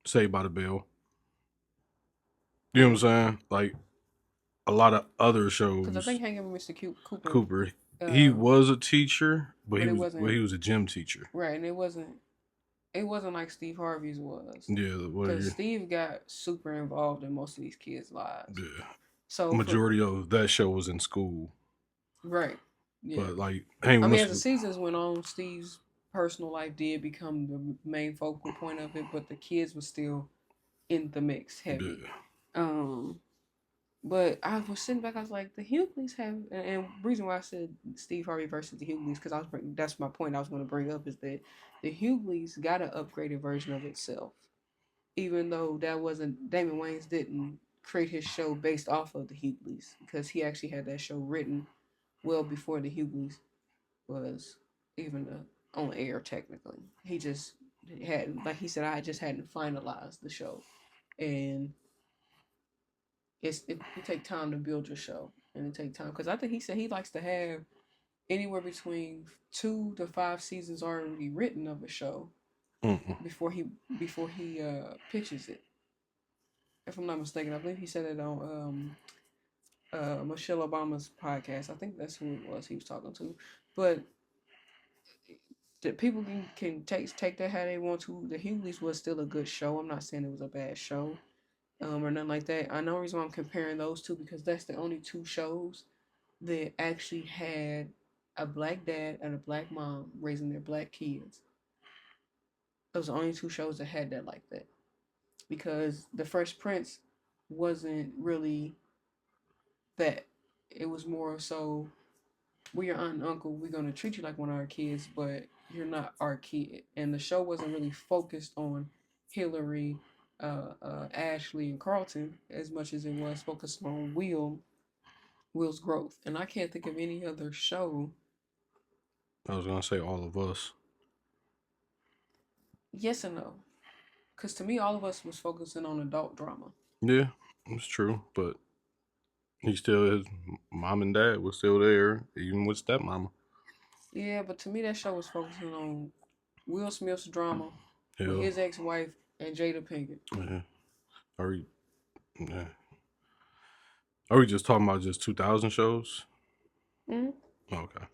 Saved by the Bell. You know what I'm saying? Like a lot of other Because I shows. think Hanging with Mr. Cooper, Cooper, he uh, was a teacher, but but he it was wasn't a gym teacher. right, and it wasn't like Steve Harvey's was. Yeah, Because Steve got super involved in most of these kids' lives. yeah. So for Majority of that show was in school, right, yeah. but like, hey, I mean, as the Mr. seasons went on, Steve's personal life did become the main focal point of it, but the kids were still in the mix heavy. Yeah, Um, but I was sitting back, I was like, the Hughleys have, and reason why I said Steve Harvey versus the Hughleys, because that's my point I was going to bring up is that the Hughleys got an upgraded version of itself, even though that wasn't Damon Wayans didn't create his show based off of the Hughleys, because he actually had that show written well before the Hughleys was even on air technically. He just had, like he said, I just hadn't finalized the show, and it take time to build your show, and it take time because I think he said he likes to have anywhere between 2 to 5 seasons already written of a show mm-hmm. before he pitches it. If I'm not mistaken, I believe he said it on Michelle Obama's podcast. I think that's who it was he was talking to, but that people can take that how they want to. The Hughleys was still a good show. I'm not saying it was a bad show, or nothing like that. I know the reason why I'm comparing those two because that's the only two shows that actually had a black dad and a black mom raising their black kids. Those are the only two shows that had that like that. Because The Fresh Prince wasn't really that. It was more so we're your aunt and uncle. We're gonna treat you like one of our kids, but you're not our kid. And the show wasn't really focused on Hillary, Ashley, and Carlton as much as it was focused on Will's growth. And I can't think of any other show. I was gonna say all of us. Yes and no, because to me, all of us was focusing on adult drama. Yeah, it's true, but his mom and dad was still there, even with stepmama. Yeah, but to me, that show was focusing on Will Smith's drama with Hell, his ex-wife and Jada Pinkett. yeah. Are we? Yeah. Are we just talking about just 2000 shows? Mm-hmm. Okay.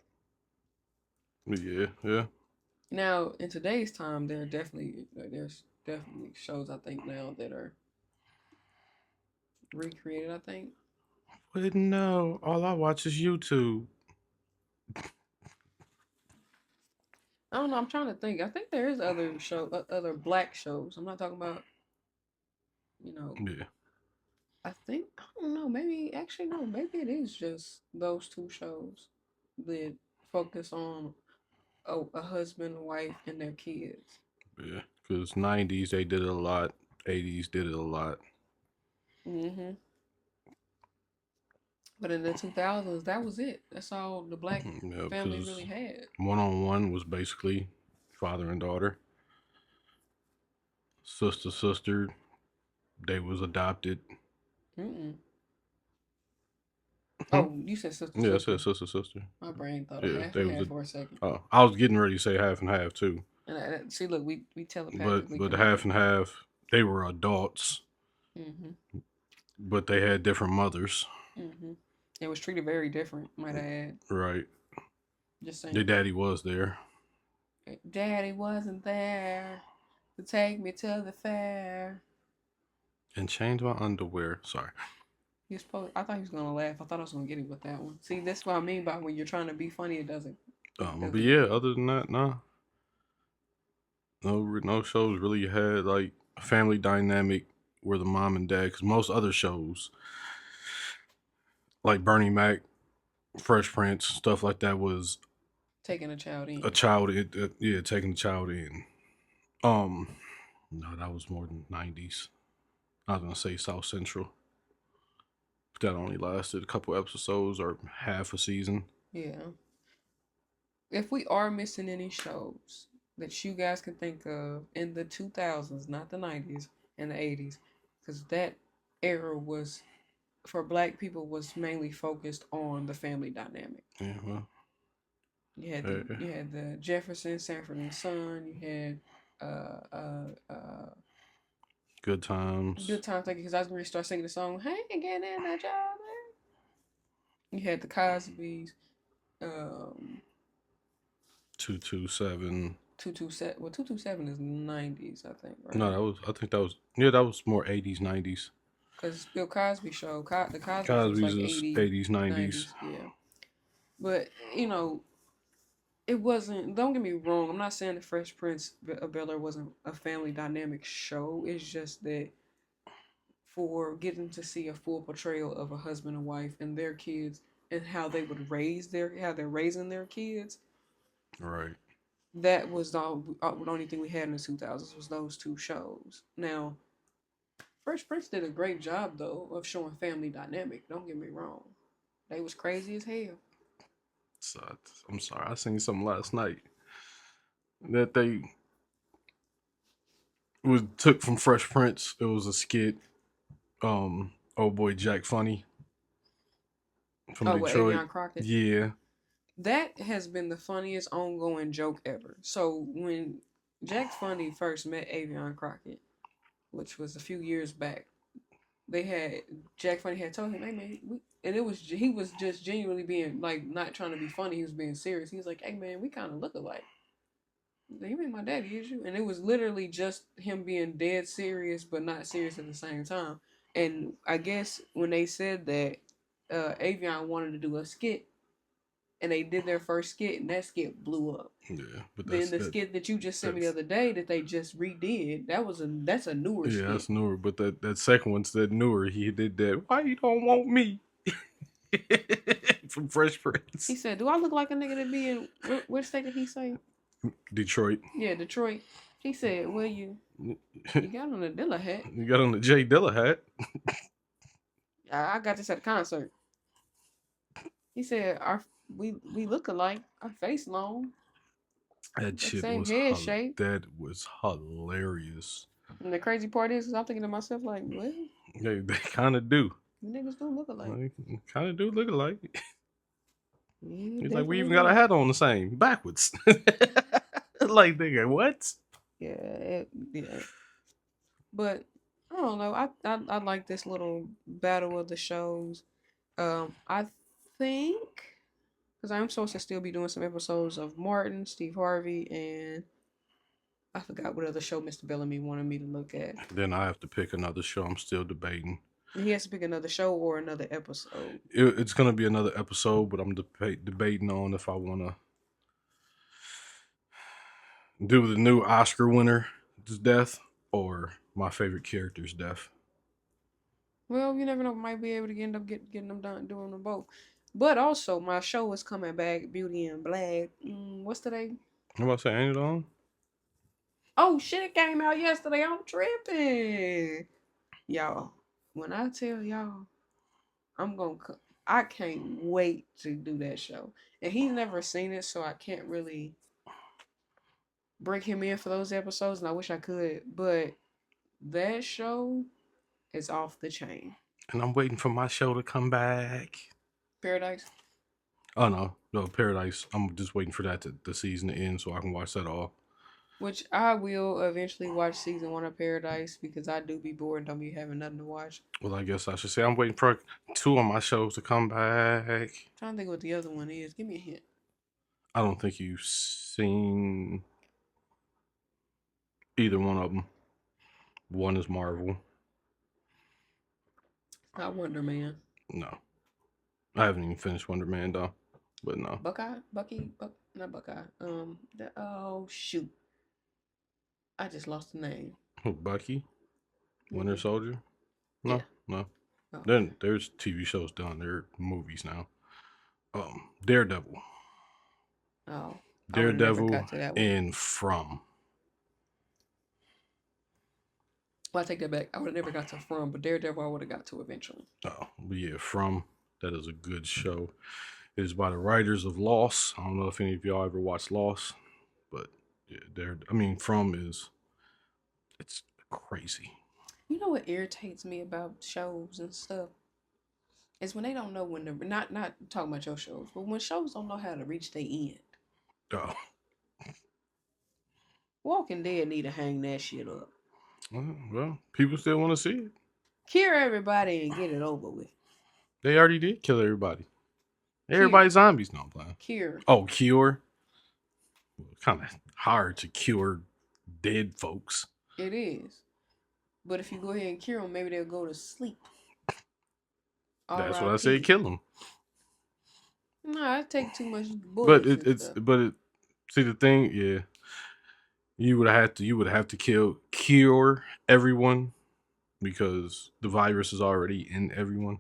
Yeah, yeah. Now, in today's time, there's definitely shows I think now that are recreated. I think But no, all I watch is YouTube. I don't know. I'm trying to think. I think there is other black shows. I'm not talking about you know. Yeah, I think I don't know. Maybe actually no. Maybe it is just those two shows that focus on a husband, wife, and their kids. yeah. Because 90s they did it a lot, 80s did it a lot. Mm-hmm. But in the 2000s, that was it. That's all the black Yeah, family because really had. One on One was basically father and daughter. Sister, they was adopted. Mm-mm. Hmm? Oh, you said sister, Yeah, I sister. said sister. My brain thought of Yeah, half they and was half for a second. Oh, I was getting ready to say half and half too. And see, look, we But telepathically but half connected. and half, they were adults, Mm-hmm. but they had different mothers. Mm-hmm. It was treated very different, might I add. Right. Just saying. Your daddy was there. Daddy wasn't there to take me to the fair. And change my underwear. Sorry. I thought he was gonna laugh. I thought I was gonna get him with that one. See, that's what I mean by when you're trying to be funny, it doesn't. But yeah, other than that, nah. No shows really had like a family dynamic where the mom and dad, because most other shows like Bernie Mac, Fresh Prince, stuff like that was taking a child in. Taking the child in. No, that was more than 90s. I was gonna say South Central. But that only lasted a couple episodes or half a season. Yeah. If we are missing any shows that you guys can think of in the 2000s, not the 90s and the 80s, because that era was, for black people, was mainly focused on the family dynamic. Yeah, well. You had the Jefferson, Sanford and Son. You had Good Times. Good Times, because I was going to start singing the song, "Hey, get in that job." You had the Cosbys. 227. 227. Well, 227 is 90s, I think. Right? No, that was more 80s, 90s. Because Bill Cosby show, the Cosby Cosby's was like 80s, 90s. Yeah. But, it wasn't, don't get me wrong, I'm not saying the Fresh Prince of Bel-Air wasn't a family dynamic show. It's just that for getting to see a full portrayal of a husband and wife and their kids and how they would how they're raising their kids. Right. That was the only thing we had in the 2000s was those two shows. Now, Fresh Prince did a great job, though, of showing family dynamic. Don't get me wrong. They was crazy as hell. So, I'm sorry. I seen something last night that they took from Fresh Prince. It was a skit. Oh boy, Jack Funny from Detroit. Avion Crockett? Yeah. That has been the funniest ongoing joke ever. So when Jack Funny first met Avion Crockett, which was a few years back, Jack Funny had told him, "Hey man," he was just genuinely being like not trying to be funny. He was being serious. He was like, "Hey man, we kind of look alike. You ain't my daddy, is you?" And it was literally just him being dead serious, but not serious at the same time. And I guess when they said that, Avion wanted to do a skit. And they did their first skit, and that skit blew up. Yeah, but then the skit that you just sent me the other day that they just redid, that's a newer skit. Yeah, that's newer. But that second one's that newer. He did that. Why you don't want me? From Fresh Prince. He said, "Do I look like a nigga that be in which state did he say? Detroit. Yeah, Detroit." He said, "Well, you got on a Dilla hat. You got on the J Dilla hat." I got this at a concert." He said, we look alike. Our face long. That shit was head shape. That was hilarious. And the crazy part is, I'm thinking to myself like, what? They kind of do. The niggas do look alike. Kind of do look alike. Yeah, he's like, we even got a hat on the same backwards. Like, nigga, what? Yeah. But I don't know. I like this little battle of the shows. I think because I'm supposed to still be doing some episodes of Martin, Steve Harvey, and I forgot what other show Mr. Bellamy wanted me to look at. Then I have to pick another show. I'm still debating. He has to pick another show or another episode. It's gonna be another episode, but I'm debating on if I want to do the new Oscar winner's death or my favorite character's death. Well, you never know. Might be able to end up getting them done, doing them both. But also, my show is coming back, Beauty and Black. What's today? I'm about to say, ain't it on? Oh, shit, it came out yesterday. I'm tripping. Y'all, when I tell y'all, I can't wait to do that show. And he's never seen it, so I can't really bring him in for those episodes, and I wish I could. But that show is off the chain. And I'm waiting for my show to come back. Paradise? Oh, no, Paradise. I'm just waiting for that the season to end so I can watch that all. Which I will eventually watch season 1 of Paradise because I do be bored and don't be having nothing to watch. Well, I guess I should say I'm waiting for 2 of my shows to come back. I'm trying to think what the other one is. Give me a hint. I don't think you've seen either one of them. One is Marvel. Not Wonder Man. No, I haven't even finished Wonder Man though. But no. Not Buckeye. Oh shoot, I just lost the name. Who, Bucky? Winter Mm-hmm. Soldier? No, Yeah. no. Oh, Then there's TV shows done. There are movies now. Daredevil. oh, I would have never Daredevil got to that one. and From. Well, I take that back. I would have never got to From, but Daredevil I would have got to eventually. Oh, but yeah, From. That is a good show. It is by the writers of Lost. I don't know if any of y'all ever watched Lost, but yeah, From is it's crazy. You know what irritates me about shows and stuff is when they don't know when to not talking about your shows, but when shows don't know how to reach their end. Oh, Walking Dead need to hang that shit up. well, people still want to see it. Cure everybody and get it over with. They already did kill everybody. Cure. Everybody's zombies now, playing. Cure. Oh, cure. Kind of hard to cure dead folks. It is. But if you go ahead and cure them, maybe they'll go to sleep. That's what I said. Kill them. No, I take too much But bullets. see the thing, yeah. You would have to cure everyone because the virus is already in everyone.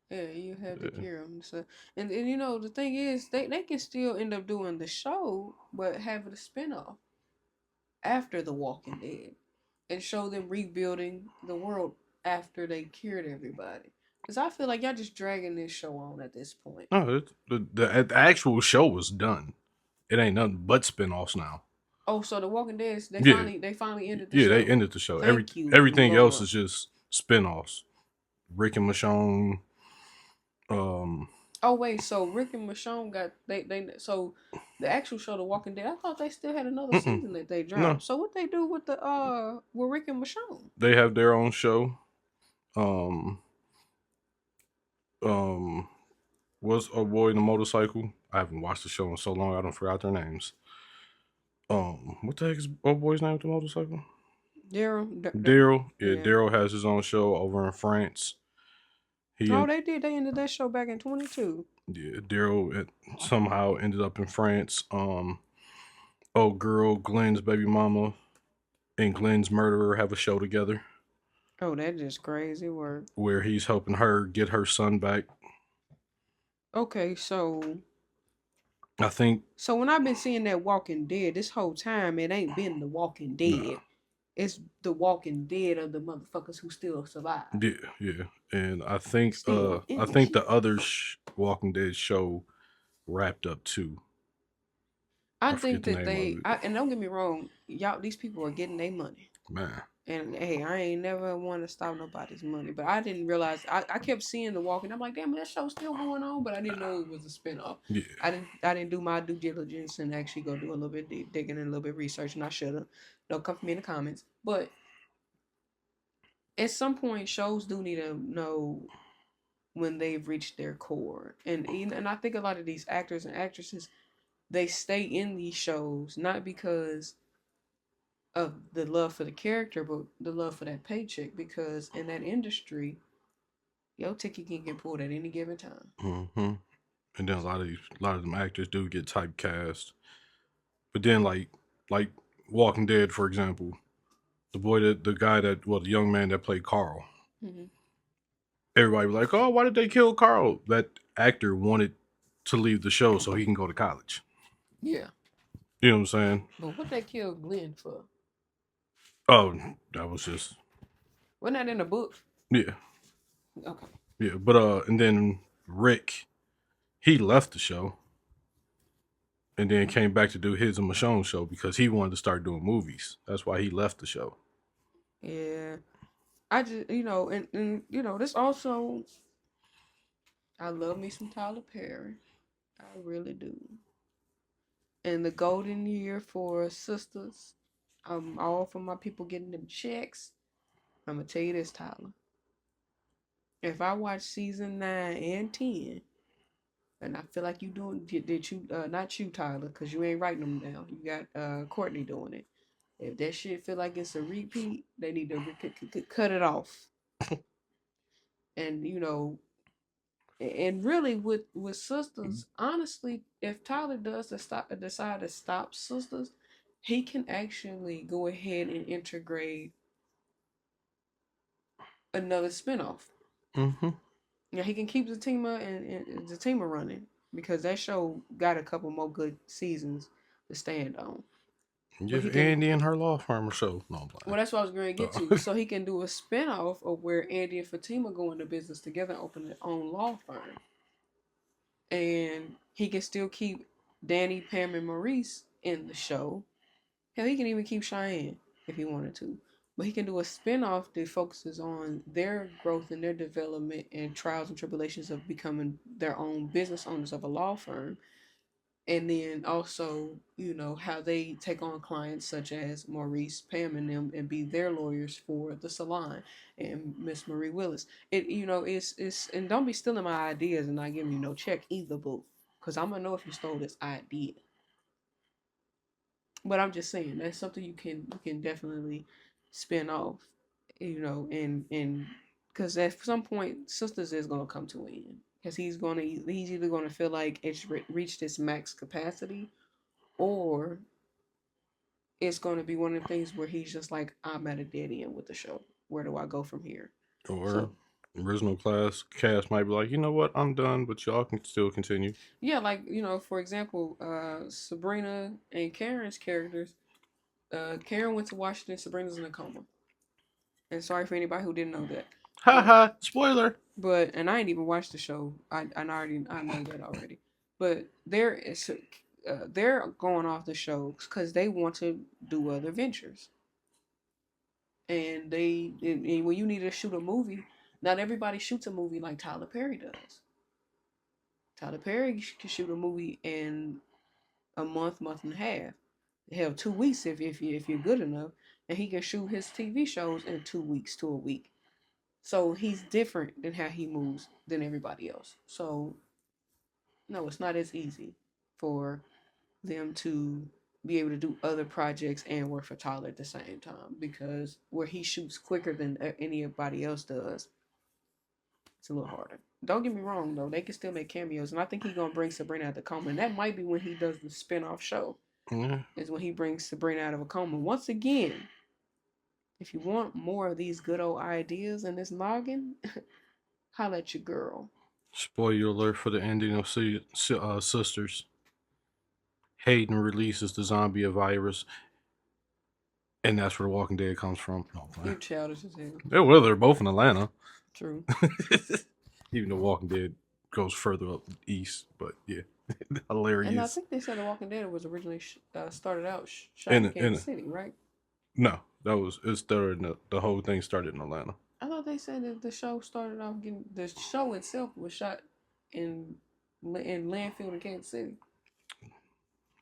Yeah, you have to cure them. So, and you know the thing is, they can still end up doing the show, but have it a spinoff after The Walking Dead, and show them rebuilding the world after they cured everybody. Because I feel like y'all just dragging this show on at this point. No, the actual show was done. It ain't nothing but spinoffs now. Oh, so The Walking Dead, they finally ended the show. Yeah, they ended the show. Thank you. Everything Lord. else is just spinoffs. Rick and Michonne. Oh wait, so Rick and Michonne got they so the actual show The Walking Dead. I thought they still had another season that they dropped. No. So what they do with the with Rick and Michonne? They have their own show. Was a boy in a motorcycle. I haven't watched the show in so long I don't forgot their names. What the heck is old boy's name with the motorcycle? Daryl. Yeah, Daryl has his own show over in France. They did. They ended that show back in 22. Yeah, Daryl somehow ended up in France. Old girl, Glenn's baby mama, and Glenn's murderer have a show together. Oh, that's just crazy work. Where he's helping her get her son back. Okay, so I think. So when I've been seeing that Walking Dead, this whole time it ain't been the Walking Dead. No. It's the Walking Dead of the motherfuckers who still survive. Yeah, and I think the other Walking Dead show wrapped up too. I think that and don't get me wrong, y'all, these people are getting their money. Man. And hey, I ain't never want to stop nobody's money, but I didn't realize I kept seeing The Walking. I'm like, damn, that show's still going on, but I didn't know it was a spinoff. Yeah. I didn't do my due diligence and actually go do a little bit digging and a little bit of research, and I should have. Don't come for me in the comments, but at some point, shows do need to know when they've reached their core, and I think a lot of these actors and actresses, they stay in these shows not because of the love for the character, but the love for that paycheck, because in that industry, your ticket can get pulled at any given time. Mm-hmm. And then a lot of them actors do get typecast. But then like Walking Dead, for example, the young man that played Carl. Mm-hmm. Everybody was like, oh, why did they kill Carl? That actor wanted to leave the show so he can go to college. Yeah. You know what I'm saying? But what they killed Glenn for? Oh, that was just... Wasn't that in the book? Yeah. Okay. Yeah, but and then Rick, he left the show and then came back to do his and Michonne's show because he wanted to start doing movies. That's why he left the show. Yeah. I just, and this also, I love me some Tyler Perry. I really do. And the golden year for Sisters I'm all for my people getting them checks. I'm gonna tell you this, Tyler. If I watch season 9 and 10, and I feel like you doing, did you, not you, Tyler, because you ain't writing them down. You got Courtney doing it. If that shit feel like it's a repeat, they need to cut it off. And and really with Sisters, honestly, if Tyler does decide to stop Sisters, he can actually go ahead and integrate another spinoff. Mm-hmm. Yeah, he can keep Zatima and Zatima running because that show got a couple more good seasons to stand on. But he Give can. Andy and her law firm a show. No, I'm Well, playing. that's what I was going to get to. So he can do a spinoff of where Andy and Fatima go into business together and open their own law firm, and he can still keep Danny, Pam, and Maurice in the show. Hell, he can even keep Cheyenne if he wanted to. But he can do a spinoff that focuses on their growth and their development and trials and tribulations of becoming their own business owners of a law firm. And then also, how they take on clients such as Maurice, Pam, and them, and be their lawyers for the salon and Miss Marie Willis. It's and don't be stealing my ideas and not giving me no check either, boo, because I'm gonna know if you stole this idea. But I'm just saying that's something you can definitely spin off, and because at some point Sisters is gonna come to an end because he's either gonna feel like it's reached its max capacity, or it's gonna be one of the things where he's just like, I'm at a dead end with the show. Where do I go from here? Or So original cast might be like, you know what, I'm done, but y'all can still continue. yeah, like for example, Sabrina and Karen's characters. Karen went to Washington. Sabrina's in a coma. And sorry for anybody who didn't know that. But Haha, spoiler. and I ain't even watched the show. I know that already. But they're going off the show because they want to do other ventures. And when you need to shoot a movie, not everybody shoots a movie like Tyler Perry does. Tyler Perry can shoot a movie in a month and a half. Hell, 2 weeks if you're good enough, and he can shoot his TV shows in 2 weeks to a week. So he's different than how he moves than everybody else. So no, it's not as easy for them to be able to do other projects and work for Tyler at the same time, because where he shoots quicker than anybody else does, it's a little harder. Don't get me wrong though, they can still make cameos, and I think he's gonna bring Sabrina out of the coma, and that might be when he does the spin-off show. Yeah. Is when he brings Sabrina out of a coma. Once again, if you want more of these good old ideas in this noggin, holla at your girl. Spoiler alert for the ending of Sisters. Hayden releases the zombie virus, and that's where The Walking Dead comes from. No, You're childish as hell. yeah, well, they're both in Atlanta. True. Even though Walking Dead goes further up east, but yeah, hilarious. And I think they said The Walking Dead was originally started out shot in Kansas City, right? No, that was it. Started the whole thing started in Atlanta. I thought they said that the show started off getting the show itself was shot in landfill in Kansas City.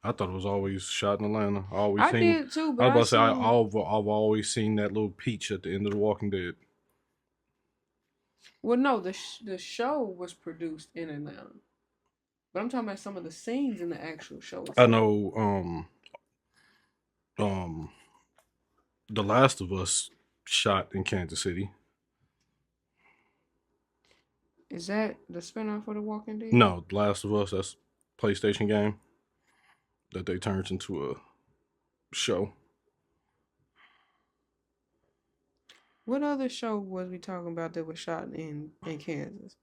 I thought it was always shot in Atlanta. I did too, but I was about to say I've always seen that little peach at the end of The Walking Dead. Well, no, the show was produced in Atlanta, but I'm talking about some of the scenes in the actual show itself. I know. The Last of Us shot in Kansas City. Is that the spinoff of The Walking Dead? No, The Last of Us. That's a PlayStation game that they turned into a show. What other show was we talking about that was shot in Kansas?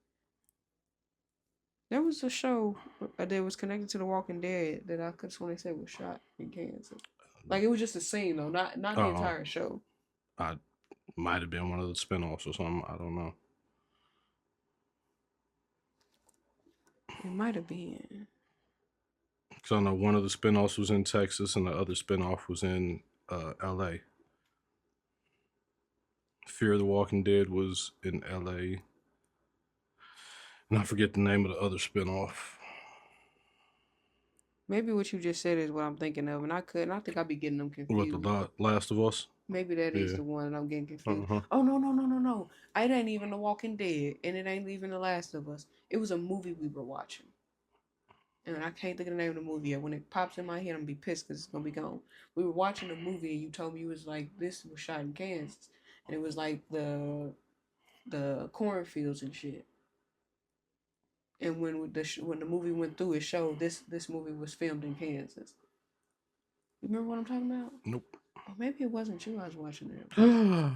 There was a show that was connected to The Walking Dead that I could swear they said was shot in Kansas. Like it was just a scene though, not the entire show. I might have been one of the spinoffs or something. I don't know. It might have been. Because I know one of the spinoffs was in Texas and the other spinoff was in L.A. Fear the Walking Dead was in L.A. And I forget the name of the other spinoff. Maybe what you just said is what I'm thinking of, and I think I'd be getting them What, confused. the Last of Us? Maybe that is Yeah. the one, and I'm getting confused. Uh-huh. Oh no, no, no, no, no! It ain't even The Walking Dead, and it ain't even The Last of Us. It was a movie we were watching, and I can't think of the name of the movie yet. When it pops in my head, I'm gonna be pissed because it's gonna be gone. We were watching a movie, and you told me it was like this was shot in Kansas, and it was like the cornfields and shit. And when the movie went through, it showed this movie was filmed in Kansas. You remember what I'm talking about? Nope. Or maybe it wasn't you I was watching it.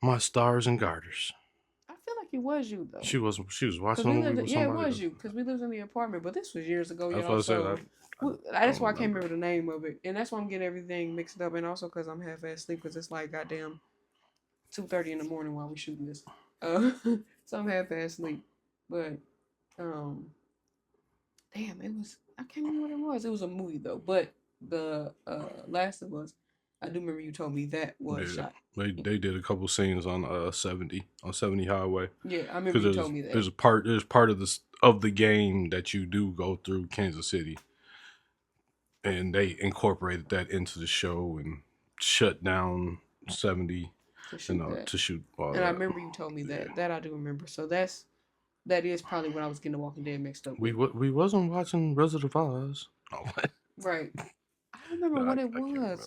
My stars and garters. I feel like it was you though. She was Cause watching we a movie lived, with yeah, it somebody was else. you. Cause we lived in the apartment, but this was years ago, That's y'all. what I said. So I that's don't why I can't remember. remember the name of it, and that's why I'm getting everything mixed up, and also cause I'm half-ass asleep, cause it's like goddamn 2:30 in the morning while we shooting this. So I'm half-ass asleep, but um, damn, it was I can't remember what it was. It was a movie though, but the Last of Us, I do remember you told me that was Yeah, shot. they did a couple scenes on 70 Highway. Yeah, I remember Because you told me that. there's part of this of the game that you do go through Kansas City, and they incorporated that into the show and shut down 70 To shoot and that. to shoot all And I that. remember you told me Yeah. that. That I do remember. So that is probably what I was getting The Walking Dead mixed up with. We wasn't watching Resident of Oz. Oh, Right. I don't remember no, what it I can't was. remember.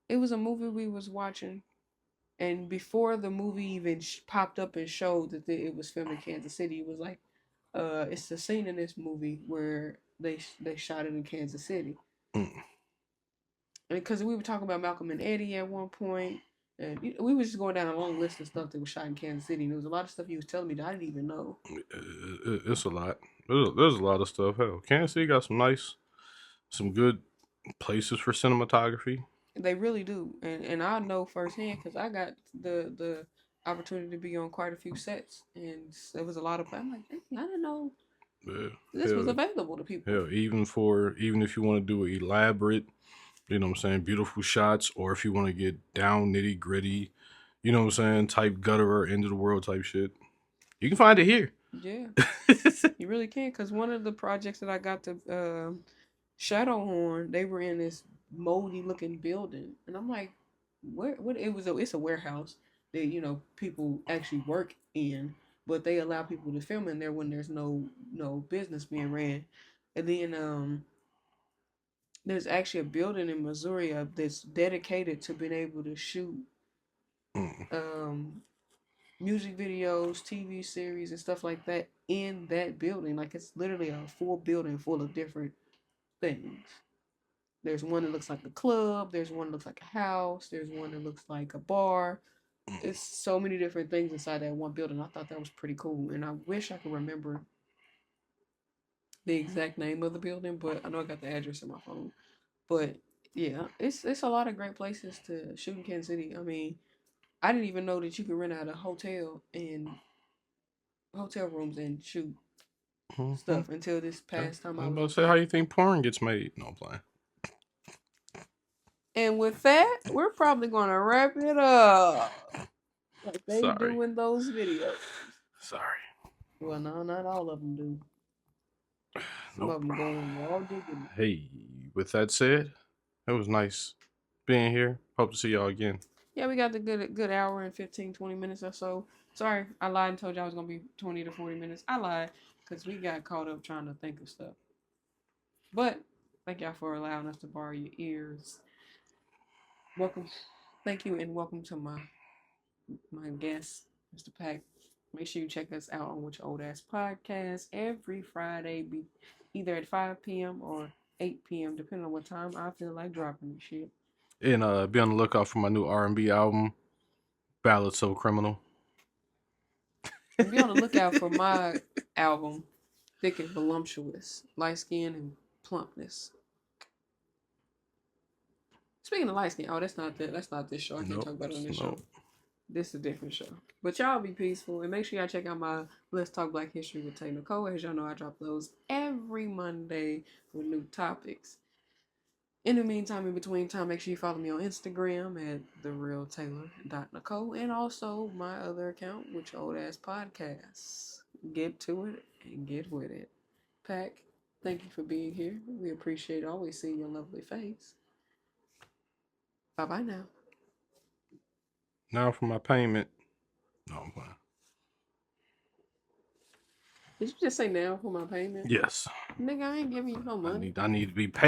It was a movie we was watching, and before the movie even popped up and showed that it was filmed in Kansas City, it was like, it's the scene in this movie where they shot it in Kansas City. Mm. Because we were talking about Malcolm and Eddie at one point, and we was just going down a long list of stuff that was shot in Kansas City. And there was a lot of stuff he was telling me that I didn't even know. It's a lot. There's a lot of stuff. Hell, Kansas City got some good places for cinematography. They really do, and I know firsthand because I got the opportunity to be on quite a few sets, and there was a lot of. I'm like, I didn't know Yeah, this was hell, available to people. hell, even if you want to do elaborate, you know what I'm saying, beautiful shots, or if you want to get down nitty gritty, you know what I'm saying, type gutturer, end of the world type shit, you can find it here. Yeah, you really can. Because one of the projects that I got to Shadowhorn, they were in this moldy looking building, and I'm like, where? What? It's a warehouse that people actually work in, but they allow people to film in there when there's no business being ran. And then there's actually a building in Missouri that's dedicated to being able to shoot Mm. um music videos, TV series, and stuff like that in that building. Like it's literally a full building full of different things. There's one that looks like a club. There's one that looks like a house. There's one that looks like a bar. It's so many different things inside that one building. I thought that was pretty cool, and I wish I could remember the exact name of the building, but I know I got the address in my phone. But yeah, it's a lot of great places to shoot in Kansas City. I mean, I didn't even know that you could rent out a hotel rooms and shoot Mm-hmm. stuff until this Okay. past time I I was was about on to say, how set. you think porn gets made? No, I'm playing. And with that, we're probably gonna wrap it up like they Sorry. do in those videos. Sorry. Well, no, not all of them do. Some Nope. of them go in raw diggity. Hey, with that said, it was nice being here. Hope to see y'all again. Yeah, we got the good hour and 15, 20 minutes or so. Sorry, I lied and told you I was gonna be 20 to 40 minutes. I lied because we got caught up trying to think of stuff. But thank y'all for allowing us to borrow your ears. Welcome, thank you, and welcome to my guest, Mr. Pack. Make sure you check us out on Which Old Ass Podcast every Friday, either at 5 p.m. or 8 p.m. depending on what time I feel like dropping this shit. And be on the lookout for my new R&B album, Ballad So Criminal. And be on the lookout for my album, Thick and Voluptuous, Light Skin and Plumpness. Speaking of light skin, that's not this show. I can't talk about it on this show. This is a different show. But y'all be peaceful and make sure y'all check out my Let's Talk Black History with Tay Nicole. As y'all know, I drop those every Monday with new topics. In the meantime, in between time, make sure you follow me on Instagram at therealtaylor.nicole and also my other account, Which Old Ass Podcasts. Get to it and get with it. Pack. Thank you for being here. We appreciate always seeing your lovely face. Bye bye now. Now for my payment. No, I'm fine. Did you just say now for my payment? Yes. Nigga, I ain't giving you no money. I need to be paid.